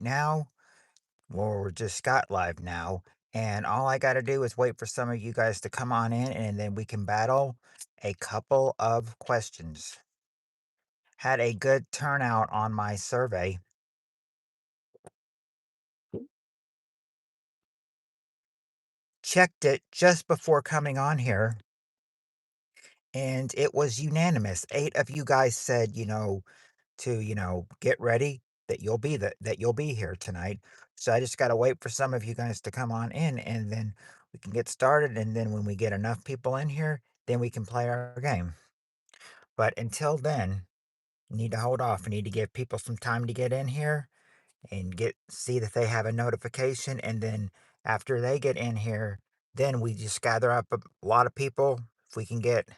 now, or just got live now, and all I gotta do is wait for some of you guys to come on in, and then we can battle a couple of questions. Had a good turnout on my survey. Checked it just before coming on here, and it was unanimous. 8 of you guys said, get ready that you'll be here tonight. So I just gotta wait for some of you guys to come on in, and then we can get started, and then when we get enough people in here, then we can play our game. But until then, you need to hold off. We need to give people some time to get in here and see that they have a notification, and then after they get in here, then we just gather up a lot of people. If we can get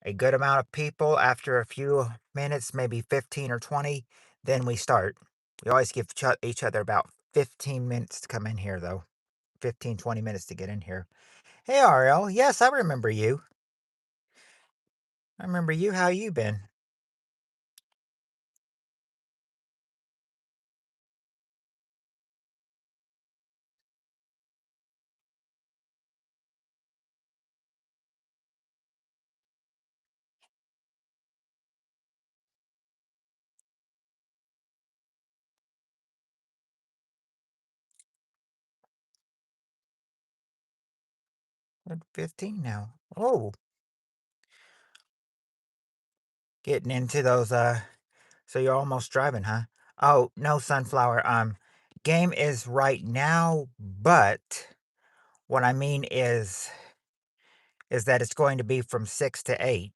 a good amount of people after a few minutes, maybe 15 or 20, then we start. We always give each other about 15 minutes to come in here, though. 15, 20 minutes to get in here. Hey, Ariel. Yes, I remember you. I remember you. How you been? We're at 15 now. Oh, getting into those, so you're almost driving, huh? Oh, no, Sunflower. Game is right now, but what I mean is that it's going to be from 6 to 8.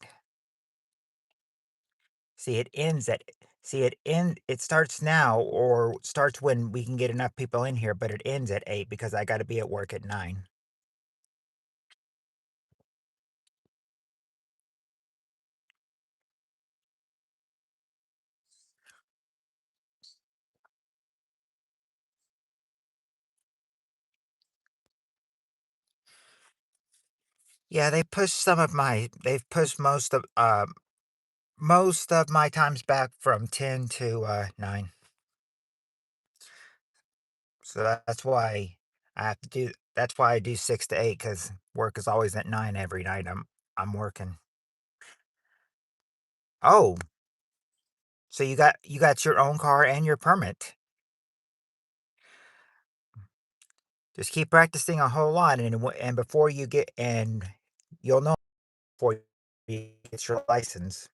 See, it ends at it starts now or starts when we can get enough people in here, but it ends at 8 because I gotta be at work at 9. Yeah, they've pushed most of my times back from 10 to, 9. So that's why I do 6 to 8 because work is always at 9 every night I'm working. Oh, so you got your own car and your permit. Just keep practicing a whole lot, and before you get and you'll know before you get your license.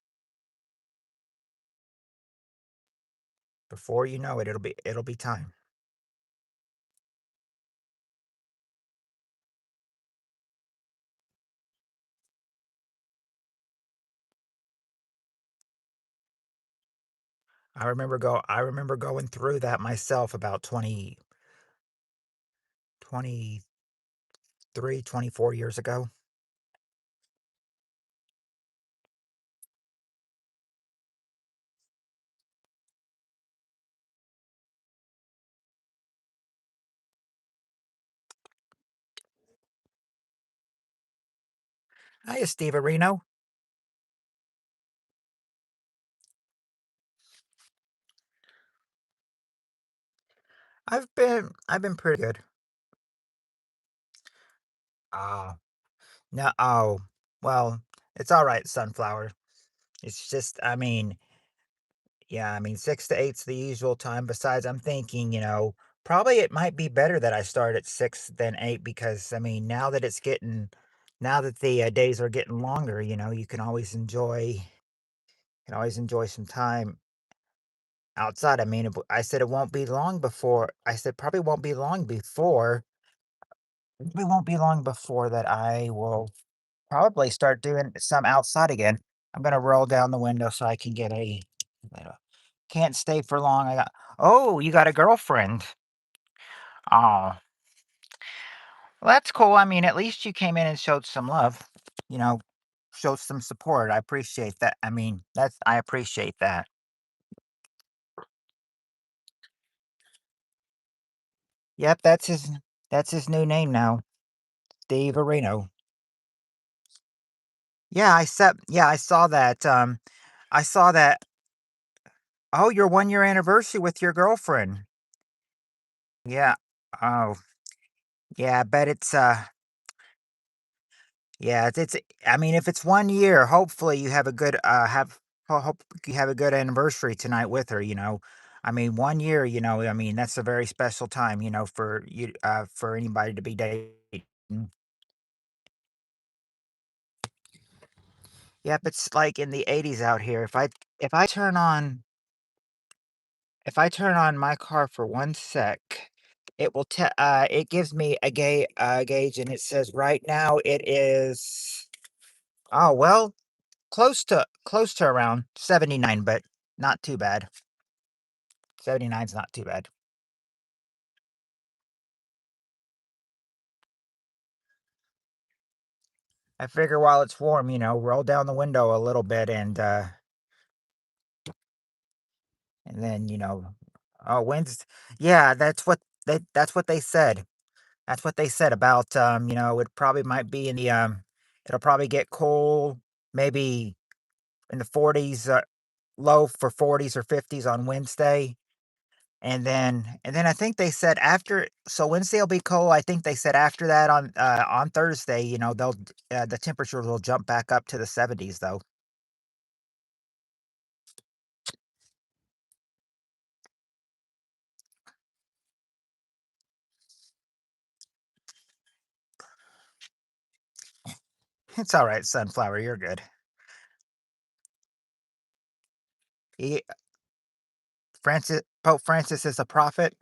Before you know it, it'll be time. I remember going through that myself about 23, 24 years ago. Hiya, Steve Areno. I've been pretty good. Oh, no, oh, well, it's all right, Sunflower. It's just, I mean, yeah, I mean, 6 to 8's the usual time. Besides, I'm thinking, probably it might be better that I start at 6 than 8 because, I mean, now that the days are getting longer, you can always enjoy some time outside. I mean, I said it won't be long before, I said probably won't be long before that I will probably start doing some outside again. I'm gonna roll down the window so I can get uh, can't stay for long. Oh, you got a girlfriend. Oh, well, that's cool. I mean, at least you came in and showed some love, you know, showed some support. I appreciate that. I mean, I appreciate that. Yep, that's his new name now, Dave Areno. Yeah, I saw that. I saw that. Oh, your 1 year anniversary with your girlfriend. Yeah. Oh, yeah, I bet yeah, it's I mean, if it's 1 year, hopefully you have a good, hope you have a good anniversary tonight with her, you know? I mean, 1 year, I mean, that's a very special time, for you, for anybody to be dating. Yep, it's like in the '80s out here. If I turn on if I turn on my car for 1 sec, it gives me a gauge, and it says right now it is, oh, well, close to around 79, but not too bad. 79's not too bad. I figure while it's warm, roll down the window a little bit and then, oh, winds yeah, that's what they said. That's what they said about, it probably might be in the, it'll probably get cold, maybe in the 40s, low for 40s or 50s on Wednesday. And then I think they said after, so Wednesday will be cold. I think they said after that on Thursday, the temperatures will jump back up to the 70s though. It's all right, sunflower, you're good. He, Pope Francis is a prophet.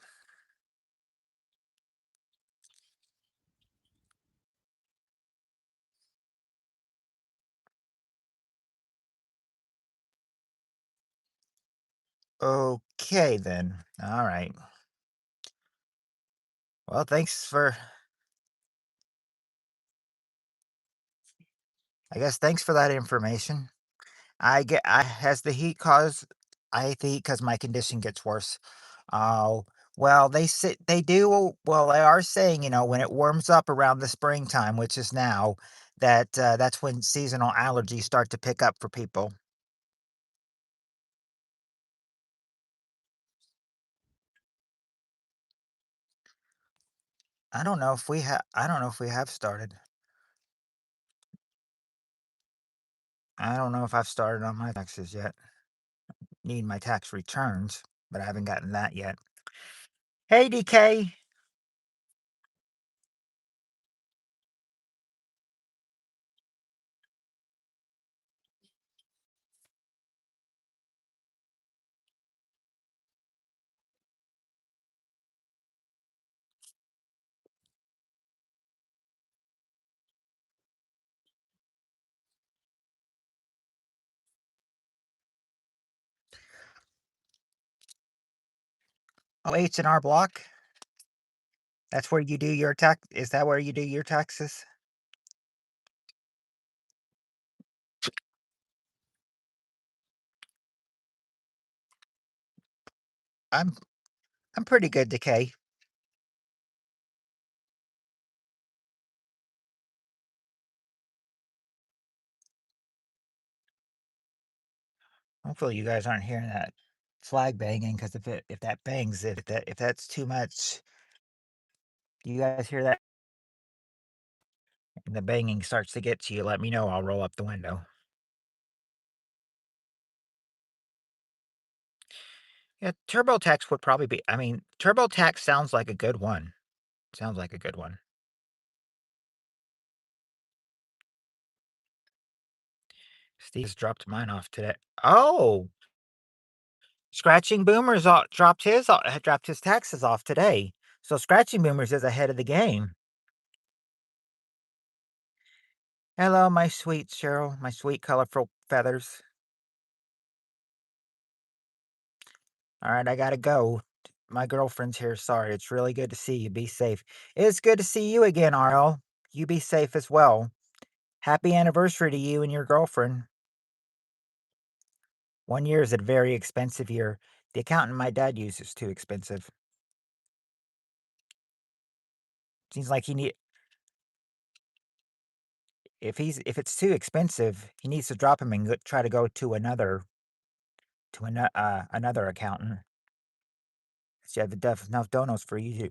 Okay then. All right. Well, thanks for that information. I as the heat cause I hate the heat because my condition gets worse. Oh, well, they are saying, when it warms up around the springtime, which is now, that's when seasonal allergies start to pick up for people. I don't know if we have started. I don't know if I've started on my taxes yet. Need my tax returns, but I haven't gotten that yet. Hey, DK. Oh, H&R Block. That's where you do your tax. Is that where you do your taxes? I'm I'm pretty good, DK. Hopefully, you guys aren't hearing that flag banging, because if that bangs, if that's too much, you guys hear that and the banging starts to get to you, let me know. I'll roll up the window. Yeah, TurboTax would probably be. I mean, TurboTax sounds like a good one. Sounds like a good one. Steve's dropped mine off today. Oh, Scratching Boomers dropped his taxes off today. So Scratching Boomers is ahead of the game. Hello, my sweet Cheryl, my sweet colorful feathers. All right, I gotta go. My girlfriend's here. Sorry. It's really good to see you. Be safe. It's good to see you again, RL. You be safe as well. Happy anniversary to you and your girlfriend. 1 year is a very expensive year. The accountant my dad uses is too expensive. Seems like he need if it's too expensive, he needs to drop him and try to go to another accountant. You have enough donuts for you to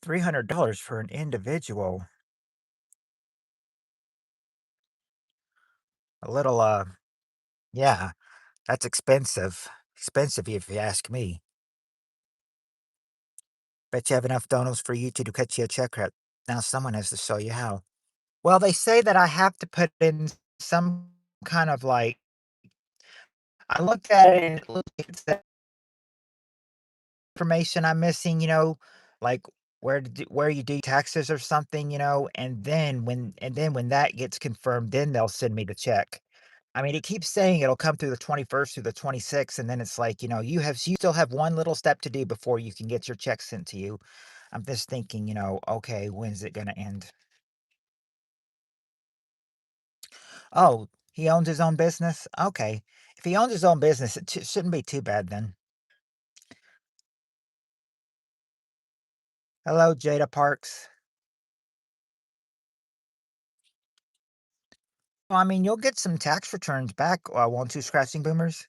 $300 for an individual. A little, yeah, that's expensive. Expensive if you ask me. Bet you have enough donuts for you two to cut you a check right now. Someone has to show you how. Well, they say that I have to put in some kind of like I looked at it and it looks like it's the information I'm missing, like where you do taxes or something, and then when that gets confirmed, then they'll send me the check. I mean, it keeps saying it'll come through the 21st through the 26th, and then it's like, you still have one little step to do before you can get your check sent to you. I'm just thinking, okay, when's it gonna end? Oh, he owns his own business? Okay. If he owns his own business, it shouldn't be too bad then. Hello, Jada Parks. Well, I mean, you'll get some tax returns back, won't you, Scratching Boomers?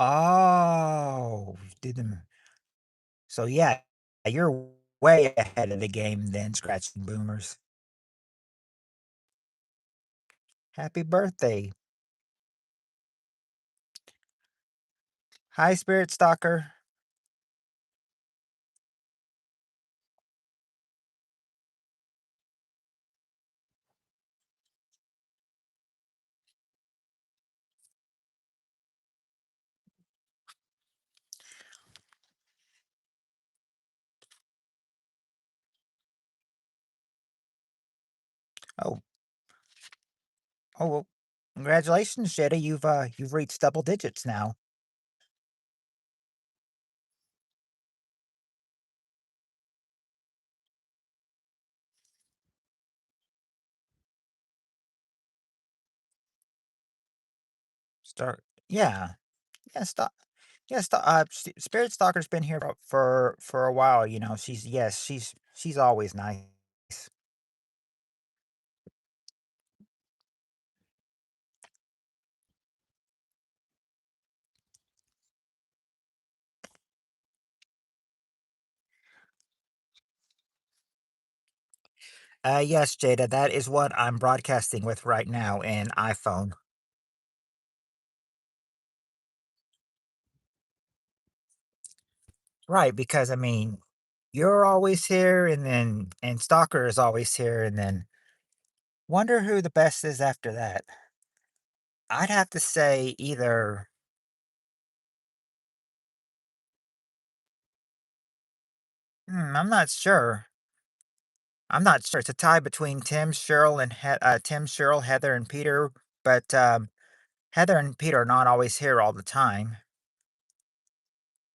Oh, did them. So yeah, you're way ahead of the game then, Scratching Boomers. Happy birthday. Hi, Spirit Stalker. Oh, oh, well, congratulations, Jada. You've reached double digits now. Start. Yeah, yeah. Stop. Yes, Spirit Stalker's been here for a while. She's always nice. Yes, Jada, that is what I'm broadcasting with right now in iPhone. Right, because I mean, you're always here, and Stalker is always here, and then wonder who the best is after that. I'd have to say either. I'm not sure. I'm not sure. It's a tie between Tim, Cheryl, Heather, and Peter, but Heather and Peter are not always here all the time.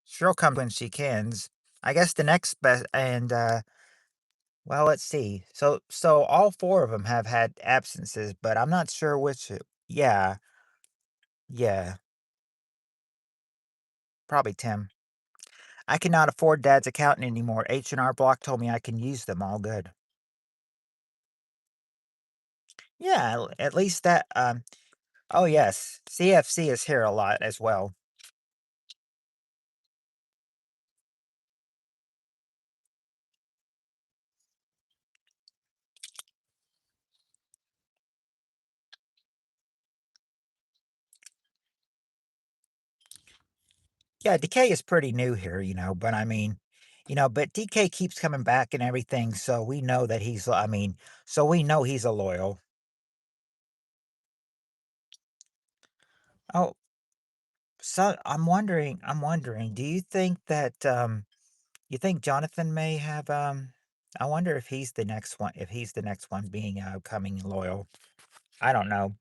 She'll come when she cans. I guess the next best and, well, let's see. So all 4 of them have had absences, but I'm not sure which yeah, yeah, probably Tim. I cannot afford Dad's accountant anymore. H&R Block told me I can use them all good. Yeah, at least that, oh, yes, CFC is here a lot as well. Yeah, DK is pretty new here, but I mean, but DK keeps coming back and everything, so we know that so we know he's a loyal. Oh, so I'm wondering, do you think that you think Jonathan may have I wonder if he's the next one being coming loyal. I don't know.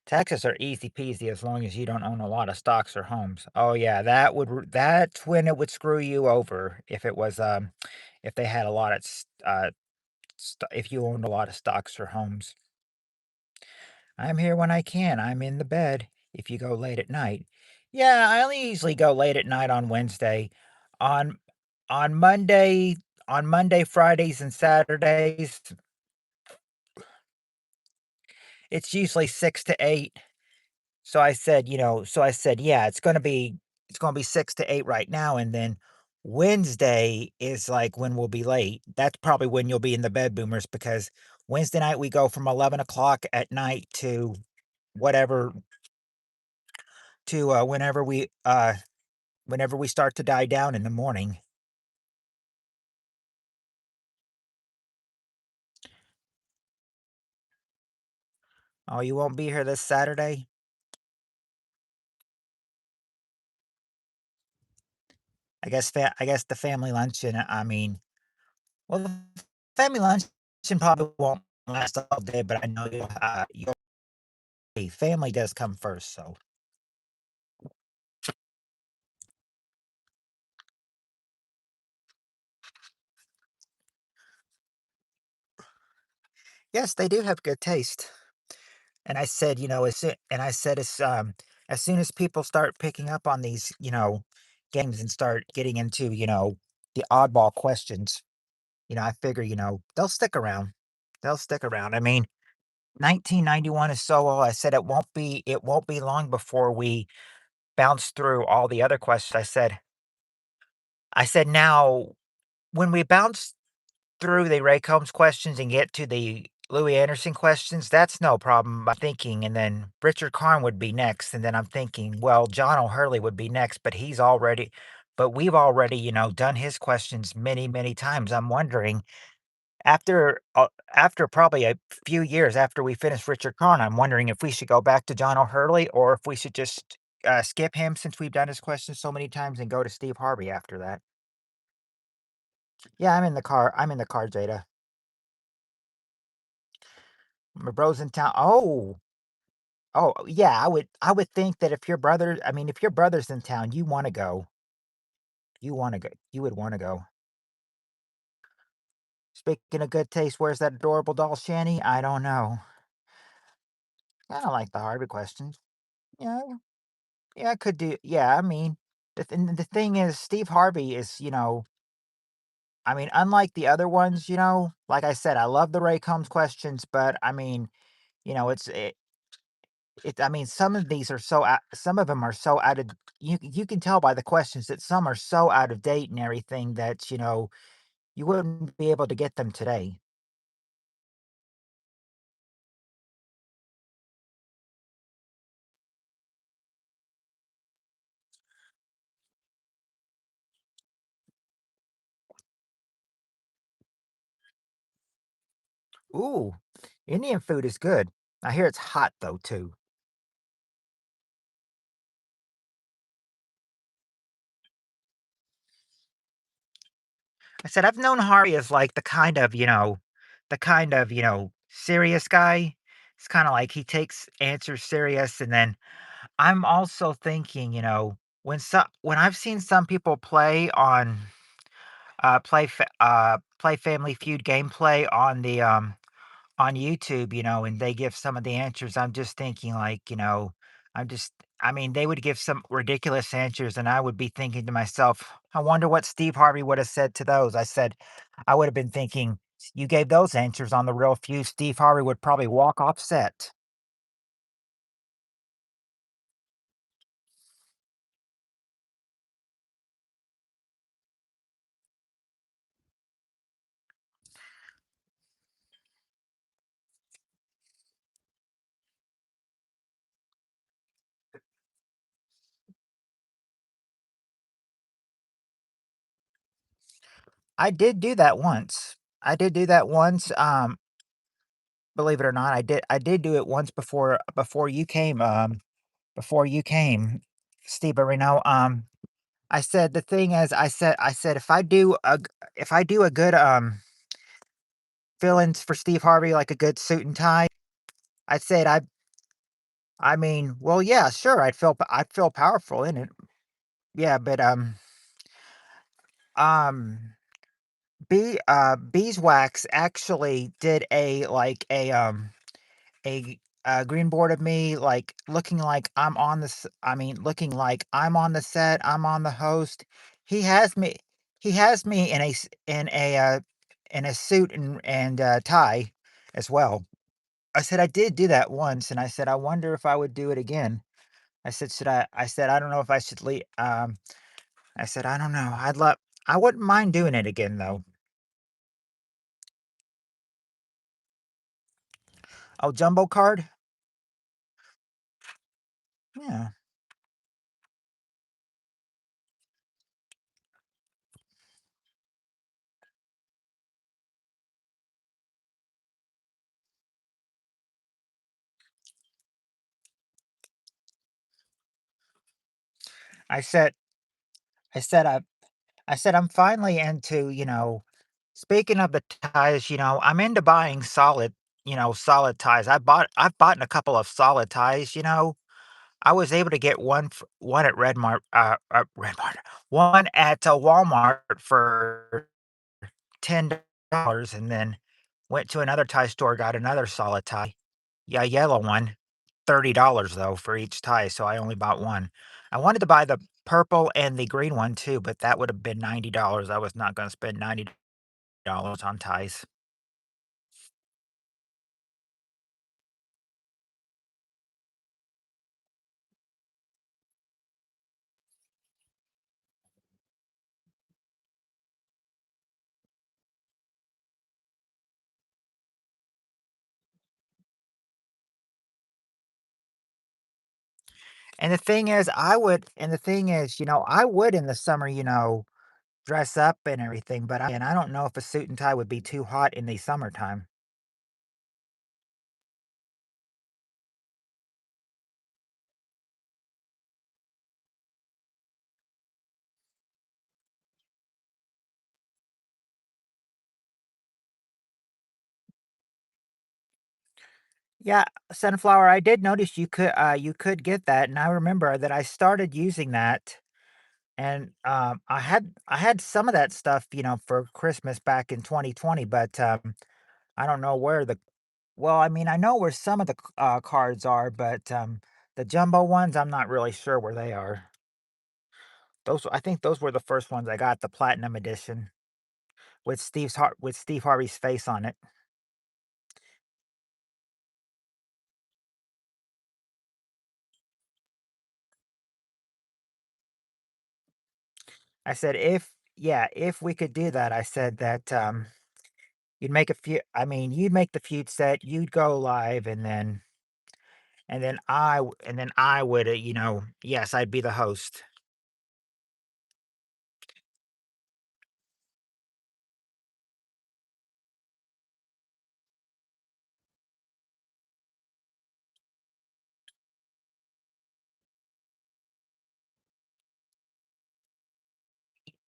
Taxes are easy peasy as long as you don't own a lot of stocks or homes. Oh yeah, that's when it would screw you over if it was if they had a lot of if you owned a lot of stocks or homes. I'm here when I can. I'm in the bed if you go late at night. Yeah, I only usually go late at night on Wednesday. On on Monday on Monday, Fridays, and Saturdays, it's usually 6 to 8. So I said, "Yeah, it's gonna be 6 to 8 right now," and then Wednesday is, like, when we'll be late. That's probably when you'll be in the bed, boomers, because Wednesday night, we go from 11 o'clock at night to whatever to, whenever we start to die down in the morning. Oh, you won't be here this Saturday? I guess the family luncheon, I mean, well, the family luncheon probably won't last all day, but I know you'll family does come first, so. Yes, they do have good taste. And I said, as soon as people start picking up on these, games and start getting into, the oddball questions, I figure, they'll stick around. They'll stick around. I mean, 1991 is so old. I said it won't be long before we bounce through all the other questions. I said now when we bounce through the Ray Combs questions and get to the Louis Anderson questions, that's no problem, I'm thinking, and then Richard Karn would be next, and then I'm thinking, well, John O'Hurley would be next, but we've already, done his questions many, many times. I'm wondering, after probably a few years after we finish Richard Karn, I'm wondering if we should go back to John O'Hurley or if we should just, skip him since we've done his questions so many times and go to Steve Harvey after that. Yeah, I'm in the car, Jada. My bro's in town. Oh, yeah, I would think that if your brother's in town, you wanna go. You would wanna go. Speaking of good taste, where's that adorable doll, Shanny? I don't know. I don't like the Harvey questions. Yeah, yeah, I could do yeah, I mean, the thing is, Steve Harvey is, unlike the other ones, like I said, I love the Ray Combs questions, but I mean, you know, it's I mean, some of them are so out of you can tell by the questions that some are so out of date and everything that, you wouldn't be able to get them today. Ooh, Indian food is good. I hear it's hot though too. I said I've known Hari as like the kind of serious guy. It's kind of like he takes answers serious, and then I'm also thinking, when I've seen some people play Family Feud gameplay on YouTube, and they give some of the answers, I'm just thinking like, I'm just I mean, they would give some ridiculous answers, and I would be thinking to myself, I wonder what Steve Harvey would have said to those. I would have been thinking, you gave those answers on the real feud, Steve Harvey would probably walk off set. I did do that once. I did do that once. Believe it or not, I did do it once before you came, Steve Reno. I said the thing is, I said if I do a good fill-ins for Steve Harvey, like a good suit and tie, I said I mean, well, yeah, sure, I'd feel powerful in it. Yeah, but um Beeswax actually did a like a a green board of me, like, looking like I'm on the s I mean, looking like I'm on the set, I'm on the host. He has me he has me in in a suit and tie as well. I said, "I did do that once," and I said, "I wonder if I would do it again." I said, "I don't know if I should I said, "I don't know. I wouldn't mind doing it again, though." Oh, jumbo card? Yeah. I said I said, I said, "I'm finally into, speaking of the ties, I'm into buying solid ties. I've bought a couple of solid ties, you know. I was able to get one at Redmart, one at Walmart for $10 and then went to another tie store, got another solid tie. Yeah, yellow one. $30 though for each tie, so I only bought one. I wanted to buy the purple and the green one too, but that would have been $90. I was not gonna spend $90 on ties. And the thing is, I would in the summer, dress up and everything, but I don't know if a suit and tie would be too hot in the summertime. Yeah, sunflower, I did notice you could get that, and I remember that I started using that, and, I had some of that stuff, for Christmas back in 2020, but, I don't know where the well, I mean, I know where some of the cards are, but, the jumbo ones, I'm not really sure where they are. I think those were the first ones I got, the platinum edition with Steve Harvey's face on it. I said, if we could do that, I said that, you'd make the feud set, you'd go live, and then I would, yes, I'd be the host.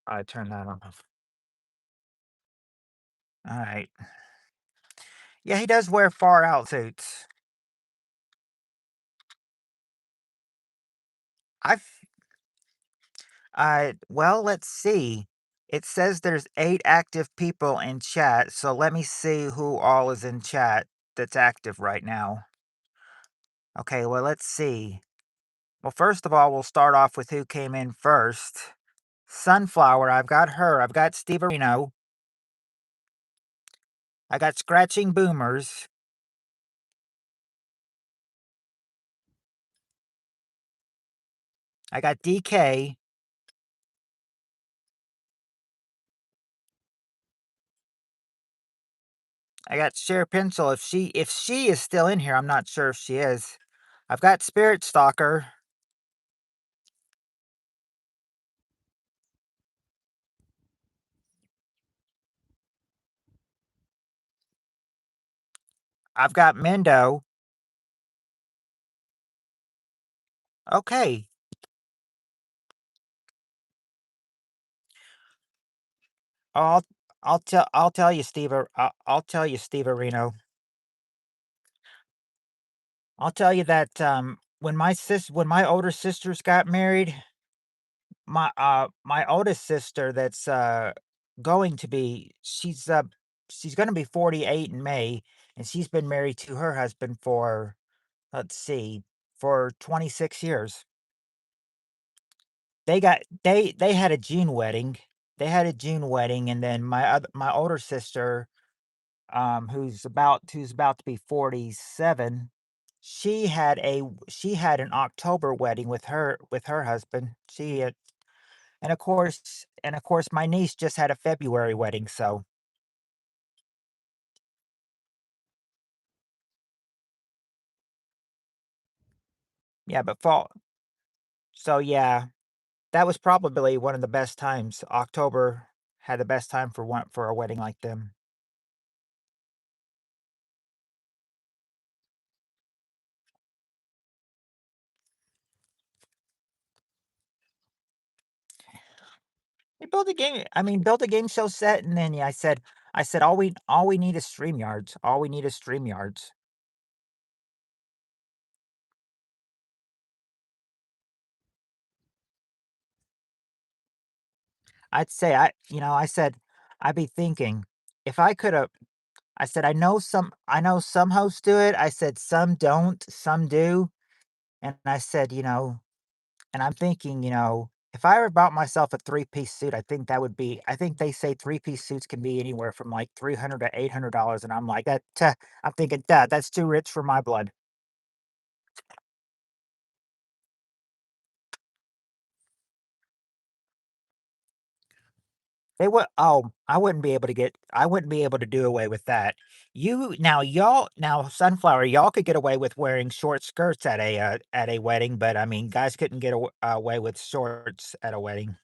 I turn that off. Alright. Yeah, he does wear far out suits. I've well, let's see. It says there's 8 active people in chat, so let me see who all is in chat that's active right now. Okay, well, let's see. Well, first of all, we'll start off with who came in first. Sunflower, I've got her. I've got Steve Areno. I got Scratching Boomers. I got DK. I got Share Pencil. If she is still in here, I'm not sure if she is. I've got Spirit Stalker. I've got Mendo. Okay. I'll I'll tell you, I'll tell you, Steve Areno. I'll tell you that when my older sisters got married, my oldest sister that's going to be she's gonna be 48 in May, and she's been married to her husband for let's see, for 26 years. They had a June wedding. They had a June wedding, and then my older sister, who's about to be 47, she had an October wedding with her husband. And of course, my niece just had a February wedding, so yeah, but fall so yeah, that was probably one of the best times. October had the best time for a wedding like them. We built a game I mean, built a game show set, and then, yeah, I said, all we need is StreamYards. All we need is StreamYards." I'd say I said, "I'd be thinking, if I coulda" I said, I know some hosts do it." I said, "Some don't, some do." And I said, and I'm thinking, if I ever bought myself a three-piece suit, I think they say three-piece suits can be anywhere from, like, 300 to $800, and I'm like, I'm thinking, "Duh, that's too rich for my blood." I wouldn't be able to do away with that. Now, Sunflower, y'all could get away with wearing short skirts at a wedding, but, I mean, guys couldn't get away with shorts at a wedding.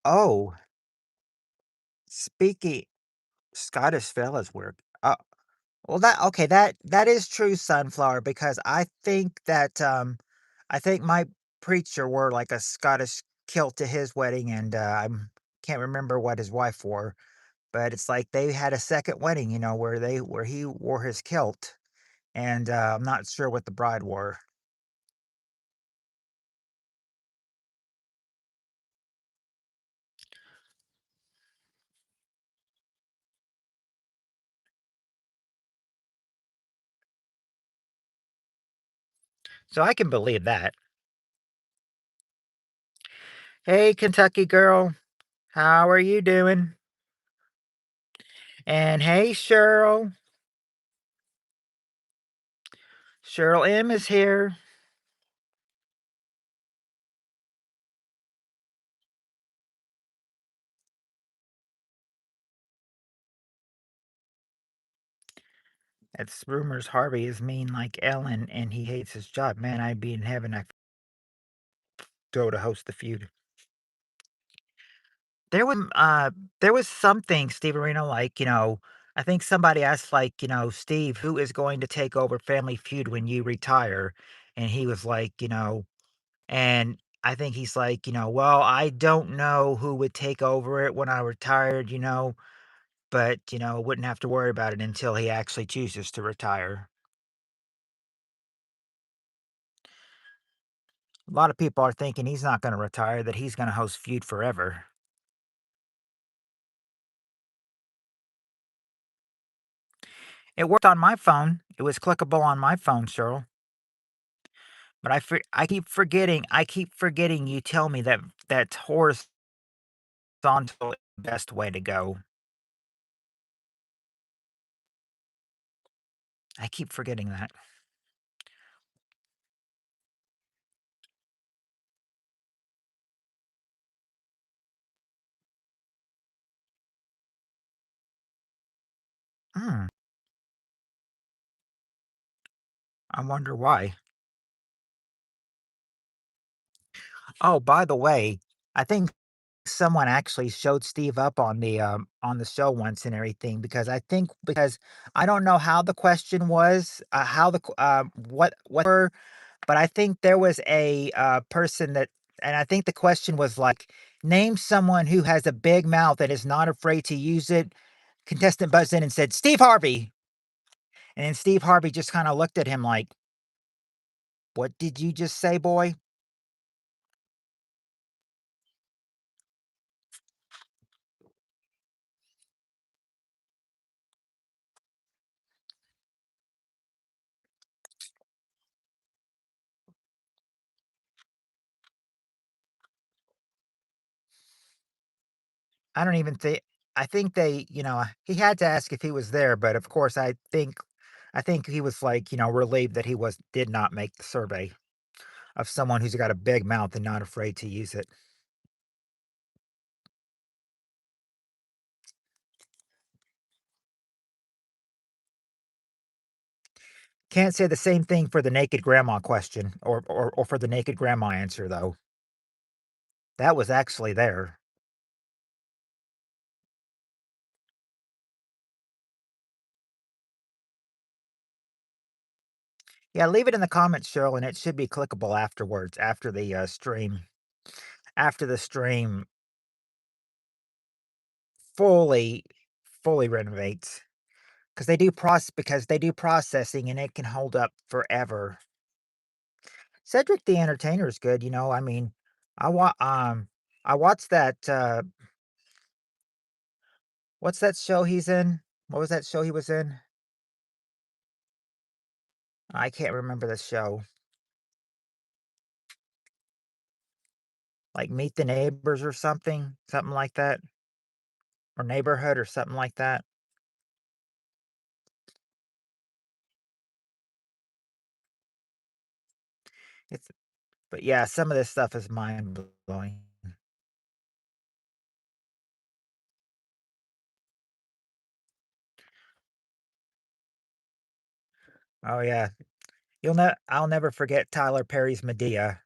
Oh, speaking Scottish fellas wear well, that is true, Sunflower, because I think my preacher wore, like, a Scottish kilt to his wedding, and, can't remember what his wife wore, but it's like they had a second wedding, where he wore his kilt, and, I'm not sure what the bride wore. So I can believe that. "Hey, Kentucky girl, how are you doing?" And, "Hey, Cheryl, Cheryl M is here." It's rumors Harvey is mean like Ellen, and he hates his job. Man, I'd be in heaven if I go to host the feud. There was something, Steve Arena, like, I think somebody asked, like, "Steve, who is going to take over Family Feud when you retire?" And he was like, and I think he's like, "Well, I don't know who would take over it when I retired, but, wouldn't have to worry about it until he actually chooses to retire." A lot of people are thinking he's not gonna retire, that he's gonna host Feud forever. It worked on my phone. It was clickable on my phone, Cheryl. But I keep forgetting you tell me that horizontal is the best way to go. I keep forgetting that. Hmm, I wonder why. Oh, by the way, I think someone actually showed Steve up on the show once and everything because I don't know how the question was, how the what were, but I think there was a person that, and I think the question was like, name someone who has a big mouth and is not afraid to use it. Contestant buzzed in and said, Steve Harvey. And then Steve Harvey just kind of looked at him like, what did you just say, boy? I don't even think I think they, he had to ask if he was there, but of course I think he was like, relieved that he was did not make the survey of someone who's got a big mouth and not afraid to use it. Can't say the same thing for the naked grandma question or for the naked grandma answer though. That was actually there. Yeah, leave it in the comments, Cheryl, and it should be clickable afterwards, after the stream. After the stream fully fully renovates. Because they do processing and it can hold up forever. Cedric the Entertainer is good, I mean, I wa I watched that, what's that show he's in? What was that show he was in? I can't remember the show. Like Meet the Neighbors or something like that, or Neighborhood or something like that. It's but yeah, some of this stuff is mind blowing. Oh yeah, I'll never forget Tyler Perry's Medea.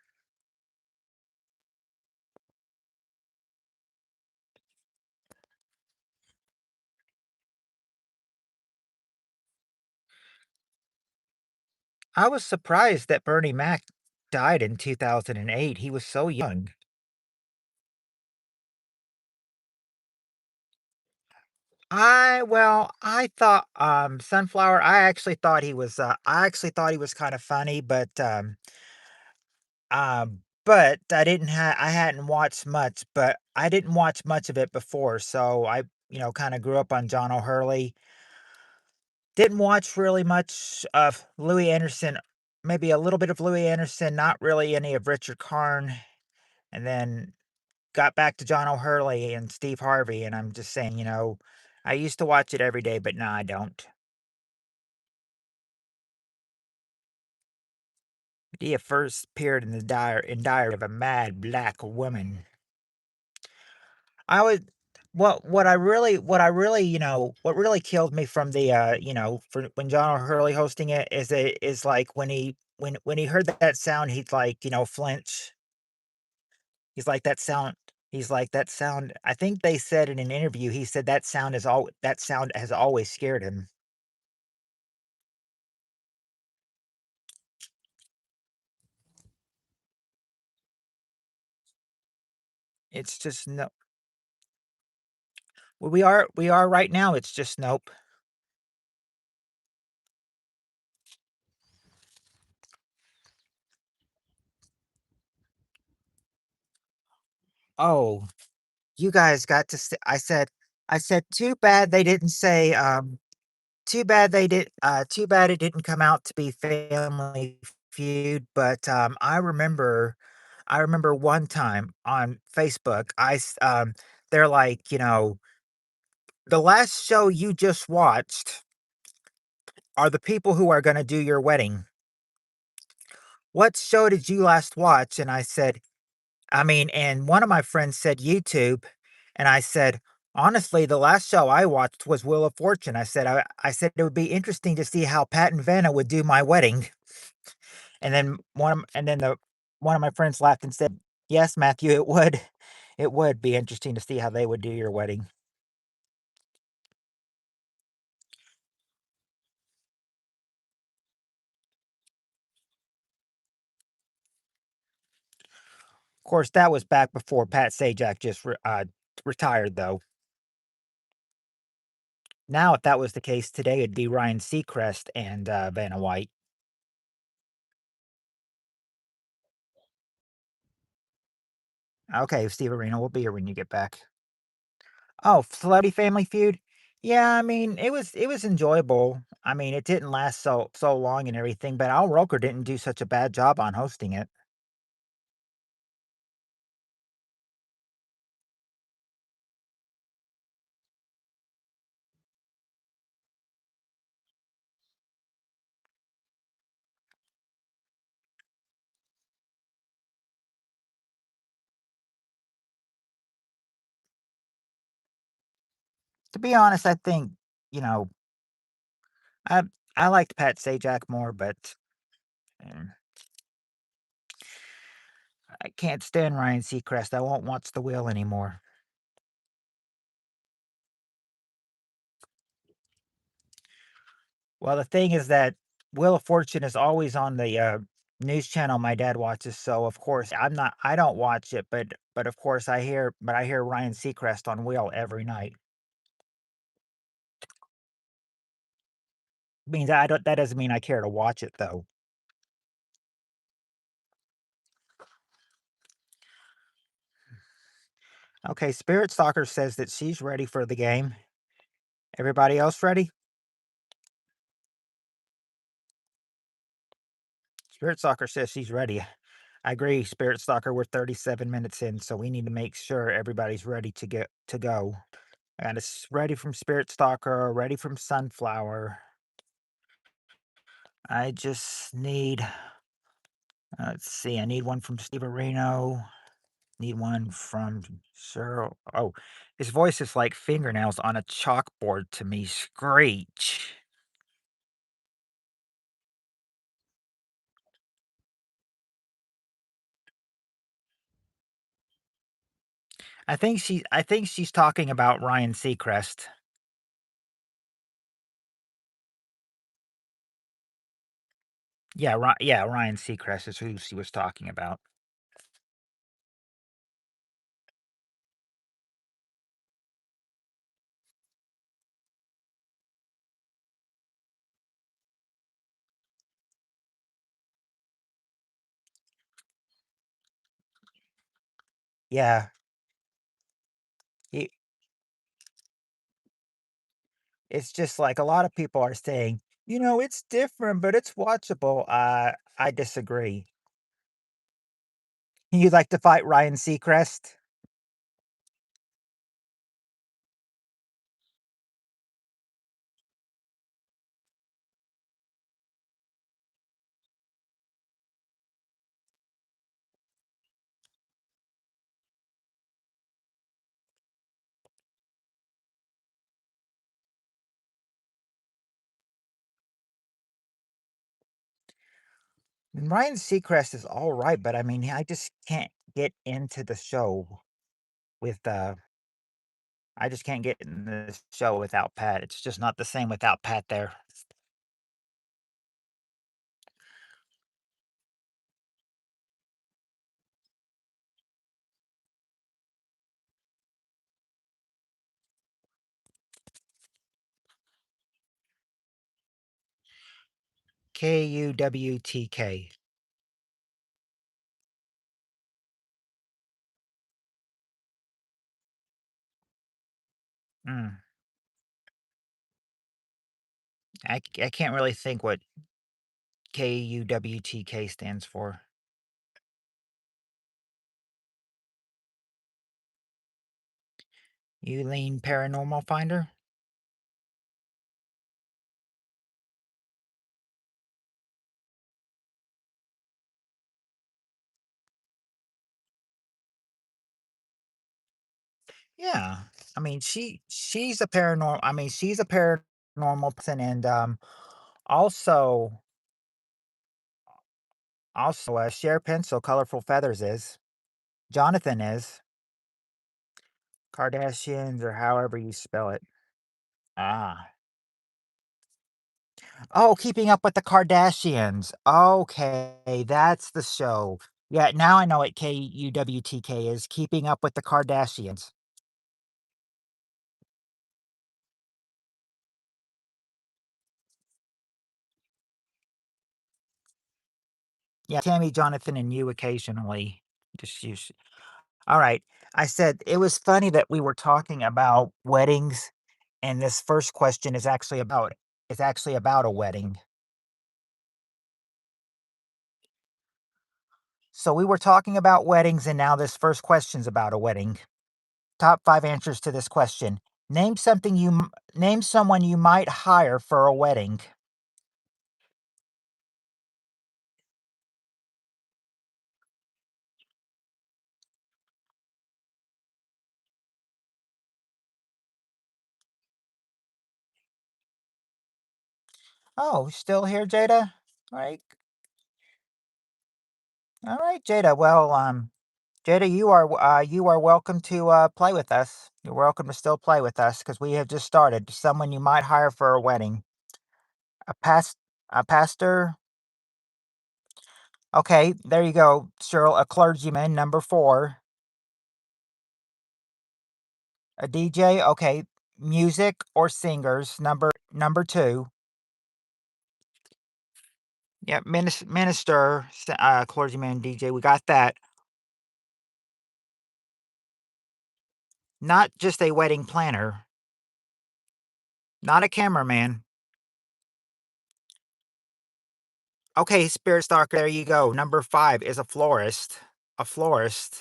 I was surprised that Bernie Mac died in 2008. He was so young. I thought, Sunflower, I actually thought he was kinda funny, but I hadn't watched much, but I didn't watch much of it before, so I, kinda grew up on John O'Hurley. Didn't watch really much of Louis Anderson, maybe a little bit of Louis Anderson, not really any of Richard Karn, and then got back to John O'Hurley and Steve Harvey, and I'm just saying, I used to watch it every day, but now I don't. Medea first appeared in the Diary of a Mad Black Woman. I would what I really, what really killed me from the, for when John O'Hurley hosting it is like when he heard that sound, he'd like, flinch. He's like that sound. I think they said in an interview, he said that sound has always scared him. It's just no we are right now, it's just nope. Oh, you guys got to s I said, "Too bad they didn't say, too bad it didn't come out to be Family Feud," but, I remember one time on Facebook, they're like, "The last show you just watched are the people who are gonna do your wedding. What show did you last watch?" And I said, and one of my friends said YouTube, and I said, "Honestly, the last show I watched was Wheel of Fortune." I said, "It would be interesting to see how Pat and Vanna would do my wedding." And then one of my friends laughed and said, "Yes, Matthew, it would." It would be interesting to see how they would do your wedding. Of course, that was back before Pat Sajak just retired, though. Now, if that was the case today, it'd be Ryan Seacrest and, Vanna White. Okay, Steve Arena will be here when you get back. Oh, Celebrity Family Feud? Yeah, I mean, it was enjoyable. I mean, it didn't last so long and everything, but Al Roker didn't do such a bad job on hosting it. To be honest, I think, you know, I I liked Pat Sajak more, but, mm, I can't stand Ryan Seacrest. I won't watch the wheel anymore. Well, the thing is that Wheel of Fortune is always on the, news channel my dad watches, so, of course, I don't watch it, but, of course, I hear Ryan Seacrest on Wheel every night. Means I don't that doesn't mean I care to watch it, though. Okay, Spirit Stalker says that she's ready for the game. Everybody else ready? Spirit Stalker says she's ready. I agree, Spirit Stalker, we're 37 minutes in, so we need to make sure everybody's ready to go. And it's ready from Spirit Stalker, ready from Sunflower. I just need, let's see, I need one from Steve Reno. Need one from Cheryl. Oh, his voice is like fingernails on a chalkboard to me. Screech. I think she's talking about Ryan Seacrest. Yeah, Ryan Seacrest is who she was talking about. Yeah, he, it's just like a lot of people are saying, it's different, but it's watchable. I disagree. You'd like to fight Ryan Seacrest? And Ryan Seacrest is all right, but I mean, I just can't get into the show with I just can't get in the show without Pat. It's just not the same without Pat there. Kuwtk. Mm, I can't really think what Kuwtk stands for. Eileen Paranormal Finder? Yeah. I mean, she's a paranormal person and also Share Pencil Colorful Feathers is. Jonathan is. Kardashians, or however you spell it. Ah. Oh, Keeping Up with the Kardashians. Okay, that's the show. Yeah, now I know what KUWTK is, Keeping Up with the Kardashians. Yeah, Tammy, Jonathan, and you occasionally. Just use. All right. I said it was funny that we were talking about weddings, and this first question is actually about a wedding. So we were talking about weddings, and now this first question's about a wedding. Top 5 answers to this question. Name someone you might hire for a wedding. Oh, still here, Jada? All right. All right, Jada. Well, Jada, you are welcome to play with us. You're welcome to still play with us because we have just started. Someone you might hire for a wedding. A past a pastor. Okay, there you go, Cheryl. A clergyman, number 4. A DJ. Okay, music or singers, number 2. Yeah, minister, clergyman, DJ. We got that. Not just a wedding planner. Not a cameraman. Okay, spirit stalker. There you go. Number 5 is a florist. A florist.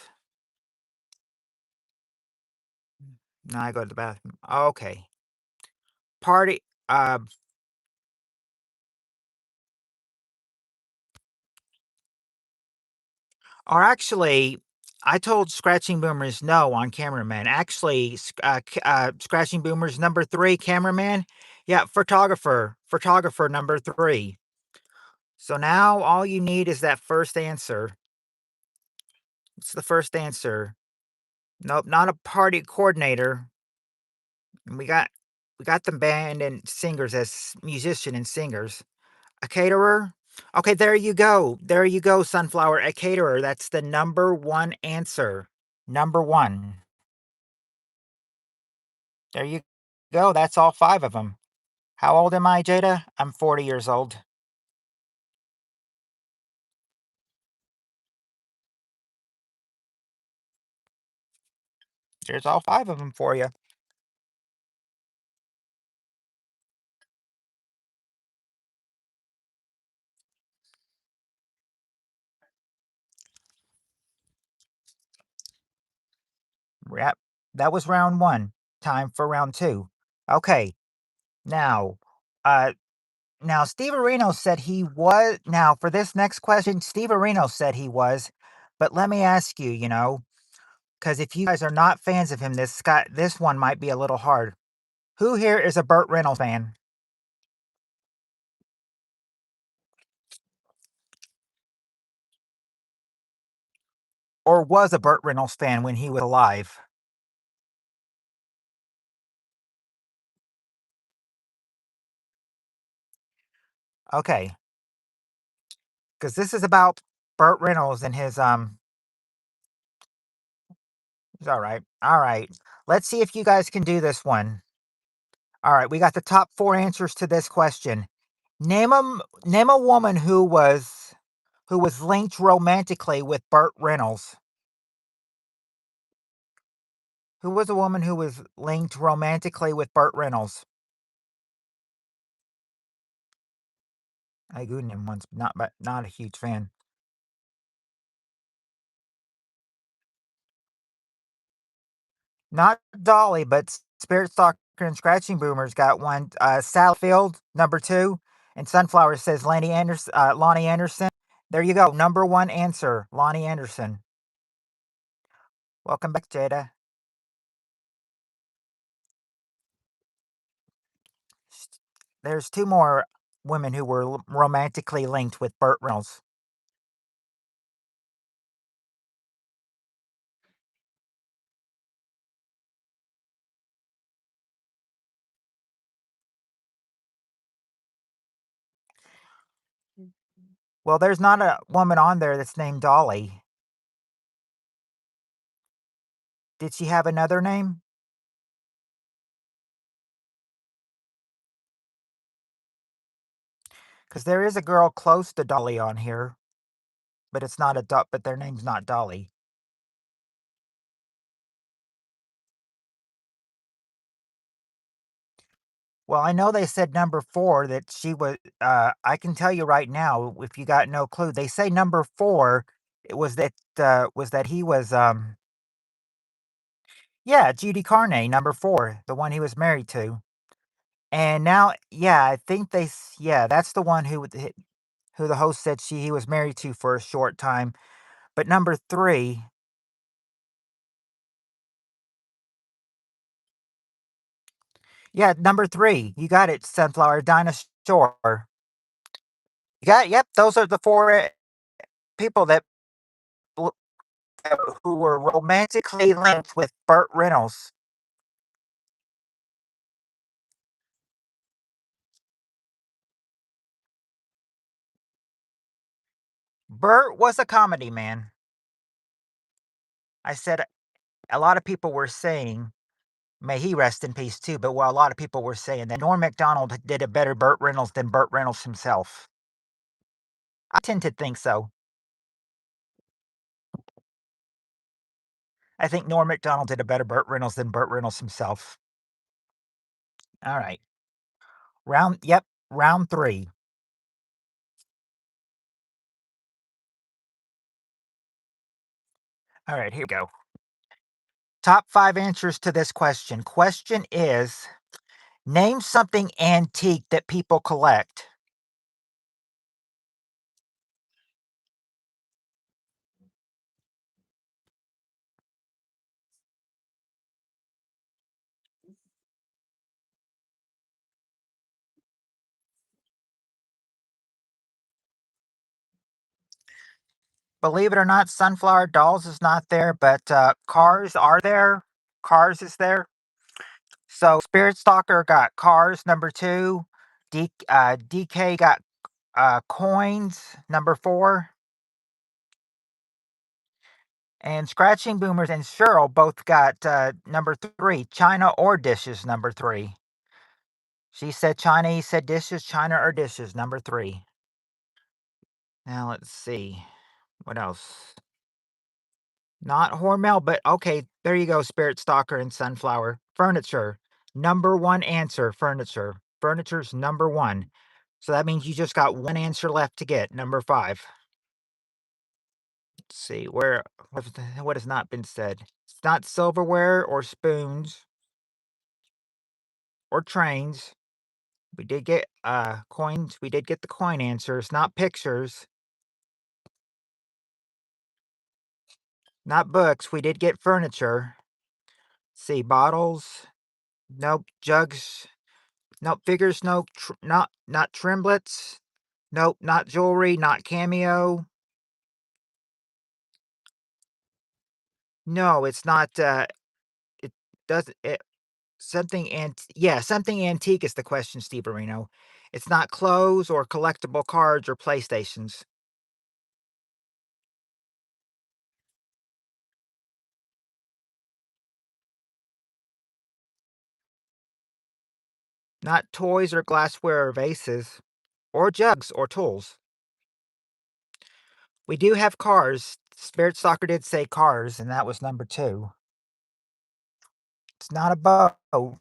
Now I go to the bathroom. Okay. Party. Uh, or actually, I told Scratching Boomers no on cameraman. Actually, Scratching Boomers number 3, cameraman. Yeah, photographer. Photographer number 3. So now all you need is that first answer. It's the first answer. Nope, not a party coordinator. And we got the band and singers as musician and singers. A caterer? Okay, there you go. There you go, Sunflower. A caterer. That's the number 1 answer. Number 1. There you go. That's all 5 of them. How old am I, Jada? I'm 40 years old. There's all 5 of them for you. Yep. That was round 1. Time for round 2. Okay. Now, uh, now Steve Areno said he was. Now, for this next question, Steve Areno said he was. But let me ask you, because if you guys are not fans of him, this one might be a little hard. Who here is a Burt Reynolds fan? Or was a Burt Reynolds fan when he was alive? Okay, because this is about Burt Reynolds and his. He's all right. All right. Let's see if you guys can do this one. All right, we got the top 4 answers to this question. Name a woman who was linked romantically with Burt Reynolds. Who was a woman who was linked romantically with Burt Reynolds? I googled him once, but not a huge fan. Not Dolly, but Spirit Stalker and Scratching Boomers got one. Sally Field, number 2, and Sunflower says Lonnie Anderson. There you go. Number 1 answer, Lonnie Anderson. Welcome back, Jada. There's 2 more women who were romantically linked with Burt Reynolds. Well, there's not a woman on there that's named Dolly. Did she have another name? Because there is a girl close to Dolly on here, but it's not a but their name's not Dolly. Well, I know they said number 4 that she was I can tell you right now, if you got no clue, they say number 4, it was that he was, yeah, Judy Carney, number 4, the one he was married to. And now yeah, I think yeah, that's the one who the host said he was married to for a short time. But number 3, yeah, number 3, you got it, Sunflower, Dinah Shore. You got yep, those are the 4, people that bl who were romantically linked with Burt Reynolds. Burt was a comedy man. I said a lot of people were saying, may he rest in peace too, but well, a lot of people were saying that Norm Macdonald did a better Burt Reynolds than Burt Reynolds himself. I tend to think so. I think Norm Macdonald did a better Burt Reynolds than Burt Reynolds himself. All right. Yep, round 3. All right, here we go. Top 5 answers to this question. Question is, name something antique that people collect. Believe it or not, Sunflower Dolls is not there, but Cars are there. Cars is there. So Spirit Stalker got Cars number 2. DK got Coins number 4. And Scratching Boomers and Cheryl both got number 3. China or Dishes number 3. She said China, he said Dishes. China or Dishes number 3. Now let's see. What else? Not Hormel, but okay, there you go, Spirit Stalker and Sunflower. Furniture. Number 1 answer, furniture. Furniture's number 1. So that means you just got 1 answer left to get, number 5. Let's see, what has not been said? It's not silverware or spoons or trains. We did get coins. We did get the coin answers, not pictures, not books. We did get furniture. Let's see, bottles. Nope. Jugs. Nope. Figures. Nope. Not trimblets. Nope. Not jewelry. Not cameo. No, it's not. It doesn't. Something yeah, something antique is the question, Steve Areno. It's not clothes or collectible cards or PlayStations. Not toys or glassware or vases or jugs or tools. We do have cars. Spirit Soccer did say cars, and that was number 2. It's not a boat.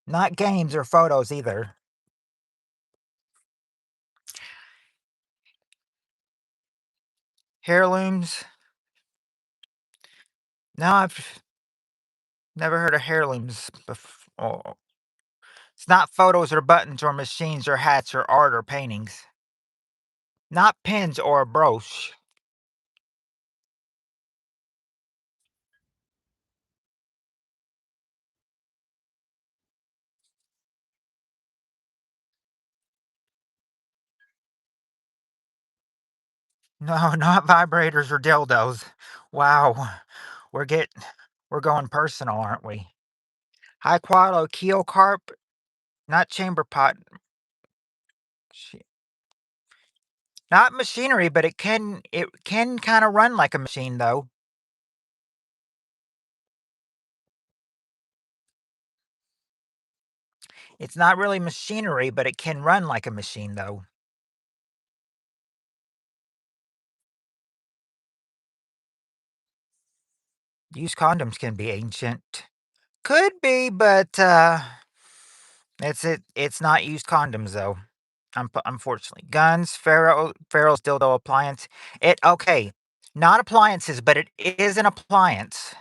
Not games or photos either. Heirlooms. No, I've never heard of heirlooms before. It's not photos or buttons or machines or hats or art or paintings. Not pins or a brooch. No, not vibrators or dildos. Wow. We're get we're going personal, aren't we? High quality keel carp. Not chamber pot. Not machinery, but it can kinda run like a machine, though. It's not really machinery, but it can run like a machine, though. Used condoms can be ancient. Could be, but, it's not used condoms, though, unfortunately. Guns, Pharaoh's dildo appliance. Okay, not appliances, but it is an appliance.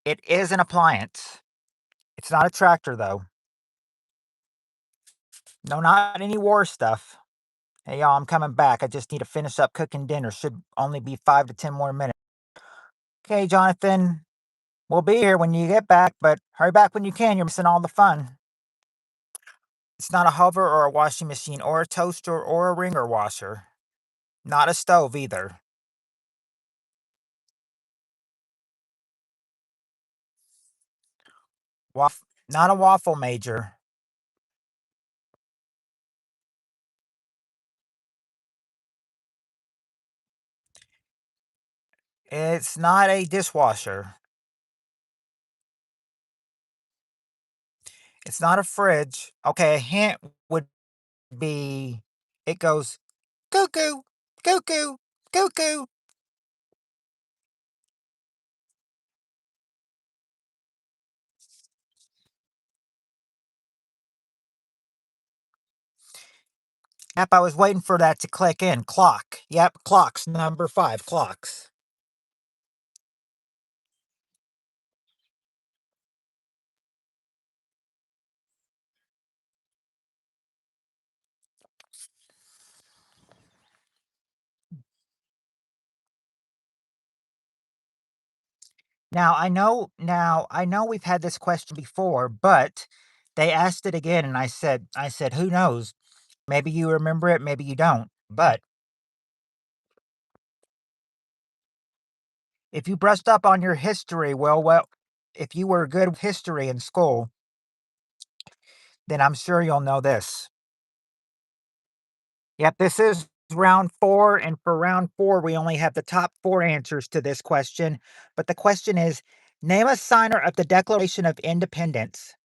It is an appliance. It's not a tractor, though. No, not any war stuff. Hey, y'all, I'm coming back. I just need to finish up cooking dinner. Should only be 5 to 10 more minutes. Okay, Jonathan, we'll be here when you get back, but hurry back when you can. You're missing all the fun. It's not a hover or a washing machine or a toaster or a ringer washer. Not a stove either. Not a waffle major. It's not a dishwasher. It's not a fridge. Okay, a hint would be it goes cuckoo, cuckoo, cuckoo. Yep, I was waiting for that to click in. Clock. Yep, clocks, number 5, clocks. Now I know we've had this question before, but they asked it again and I said, "Who knows? Maybe you remember it, maybe you don't." But if you brushed up on your history, if you were good with history in school, then I'm sure you'll know this. Yep, this is round 4, and for round 4, we only have the top 4 answers to this question, but the question is, name a signer of the Declaration of Independence.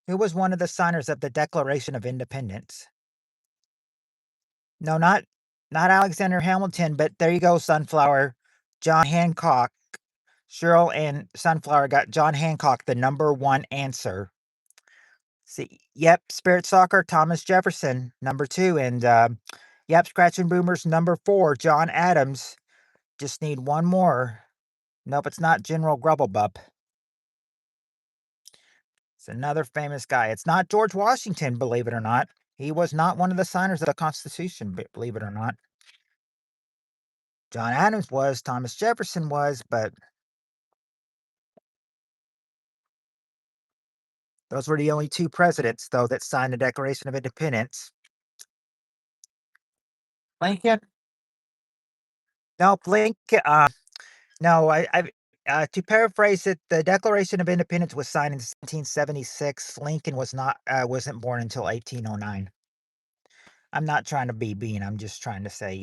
Who was one of the signers of the Declaration of Independence? No, not Alexander Hamilton, but there you go, Sunflower. John Hancock. Cheryl and Sunflower got John Hancock, the number 1 answer. See, yep, Spirit Soccer, Thomas Jefferson, number 2, and, yep, Scratch and Boomers, number 4, John Adams. Just need one more. Nope, it's not General Grubblebup. It's another famous guy. It's not George Washington, believe it or not. He was not one of the signers of the Constitution, believe it or not. John Adams was, Thomas Jefferson was, but those were the only 2 presidents, though, that signed the Declaration of Independence. Lincoln? No, Lincoln. No, to paraphrase it, the Declaration of Independence was signed in 1776. Lincoln wasn't born until 1809. I'm not trying to be mean. I'm just trying to say,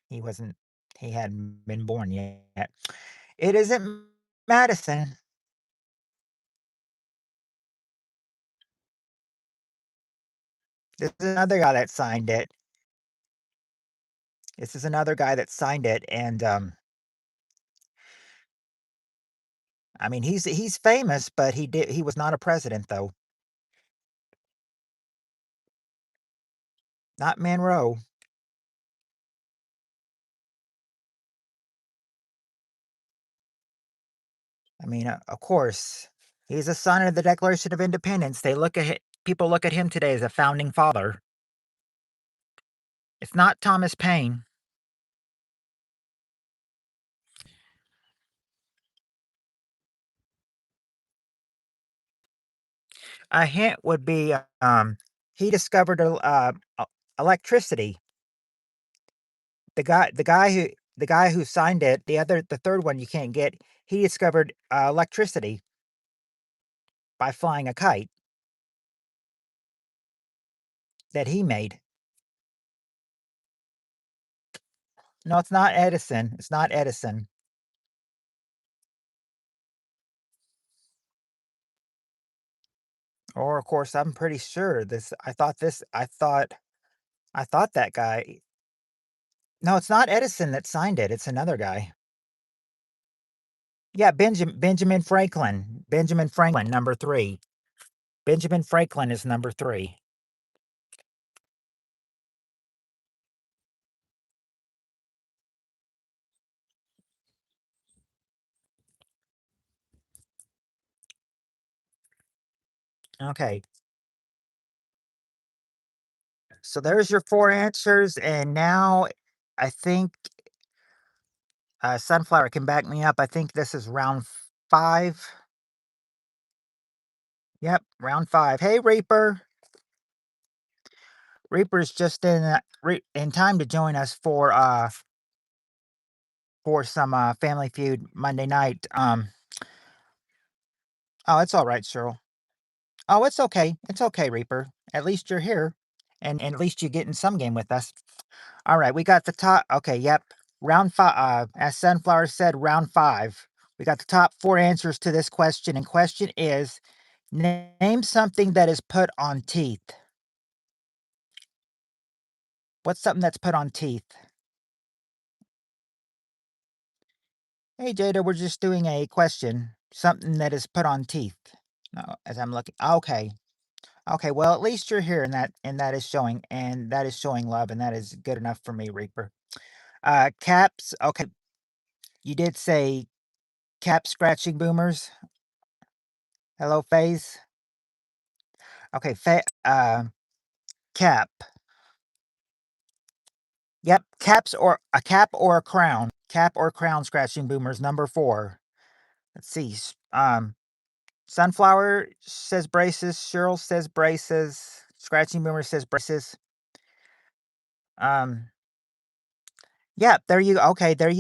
he wasn't. He hadn't been born yet. It isn't Madison. This is another guy that signed it. This is another guy that signed it, and I mean, he's famous, but he was not a president though. Not Monroe. I mean, of course, he's a son of the Declaration of Independence. People look at him today as a founding father. It's not Thomas Paine. A hint would be he discovered electricity. The guy who the guy who signed it, the third one you can't get, he discovered, electricity by flying a kite that he made. No, it's not Edison, it's not Edison. Or, of course, I'm pretty sure I thought that guy no, it's not Edison that signed it, it's another guy. Yeah, Benjamin Franklin. Benjamin Franklin, number 3. Benjamin Franklin is number 3. Okay. So there's your 4 answers, and now I think, Sunflower can back me up. I think this is round 5. Yep, round 5. Hey, Reaper. Reaper's just in time to join us for some, Family Feud Monday night. Oh, it's alright, Cheryl. Oh, it's okay. It's okay, Reaper. At least you're here, and at least you get in some game with us. Alright, we got the top okay, yep. Round 5, as Sunflower said, round 5. We got the top 4 answers to this question, and question is, name something that is put on teeth. What's something that's put on teeth? Hey, Jada, we're just doing a question. Something that is put on teeth. No, as I'm looking. Okay. Okay. Well, at least you're here, and that is showing love, and that is good enough for me, Reaper. Caps. Okay. You did say cap scratching boomers. Hello, Phase. Okay. Cap. Yep. Caps or a cap or a crown. Cap or crown scratching boomers. Number 4. Let's see. Sunflower says braces. Cheryl says braces. Scratching Boomer says braces. Um, yeah, there you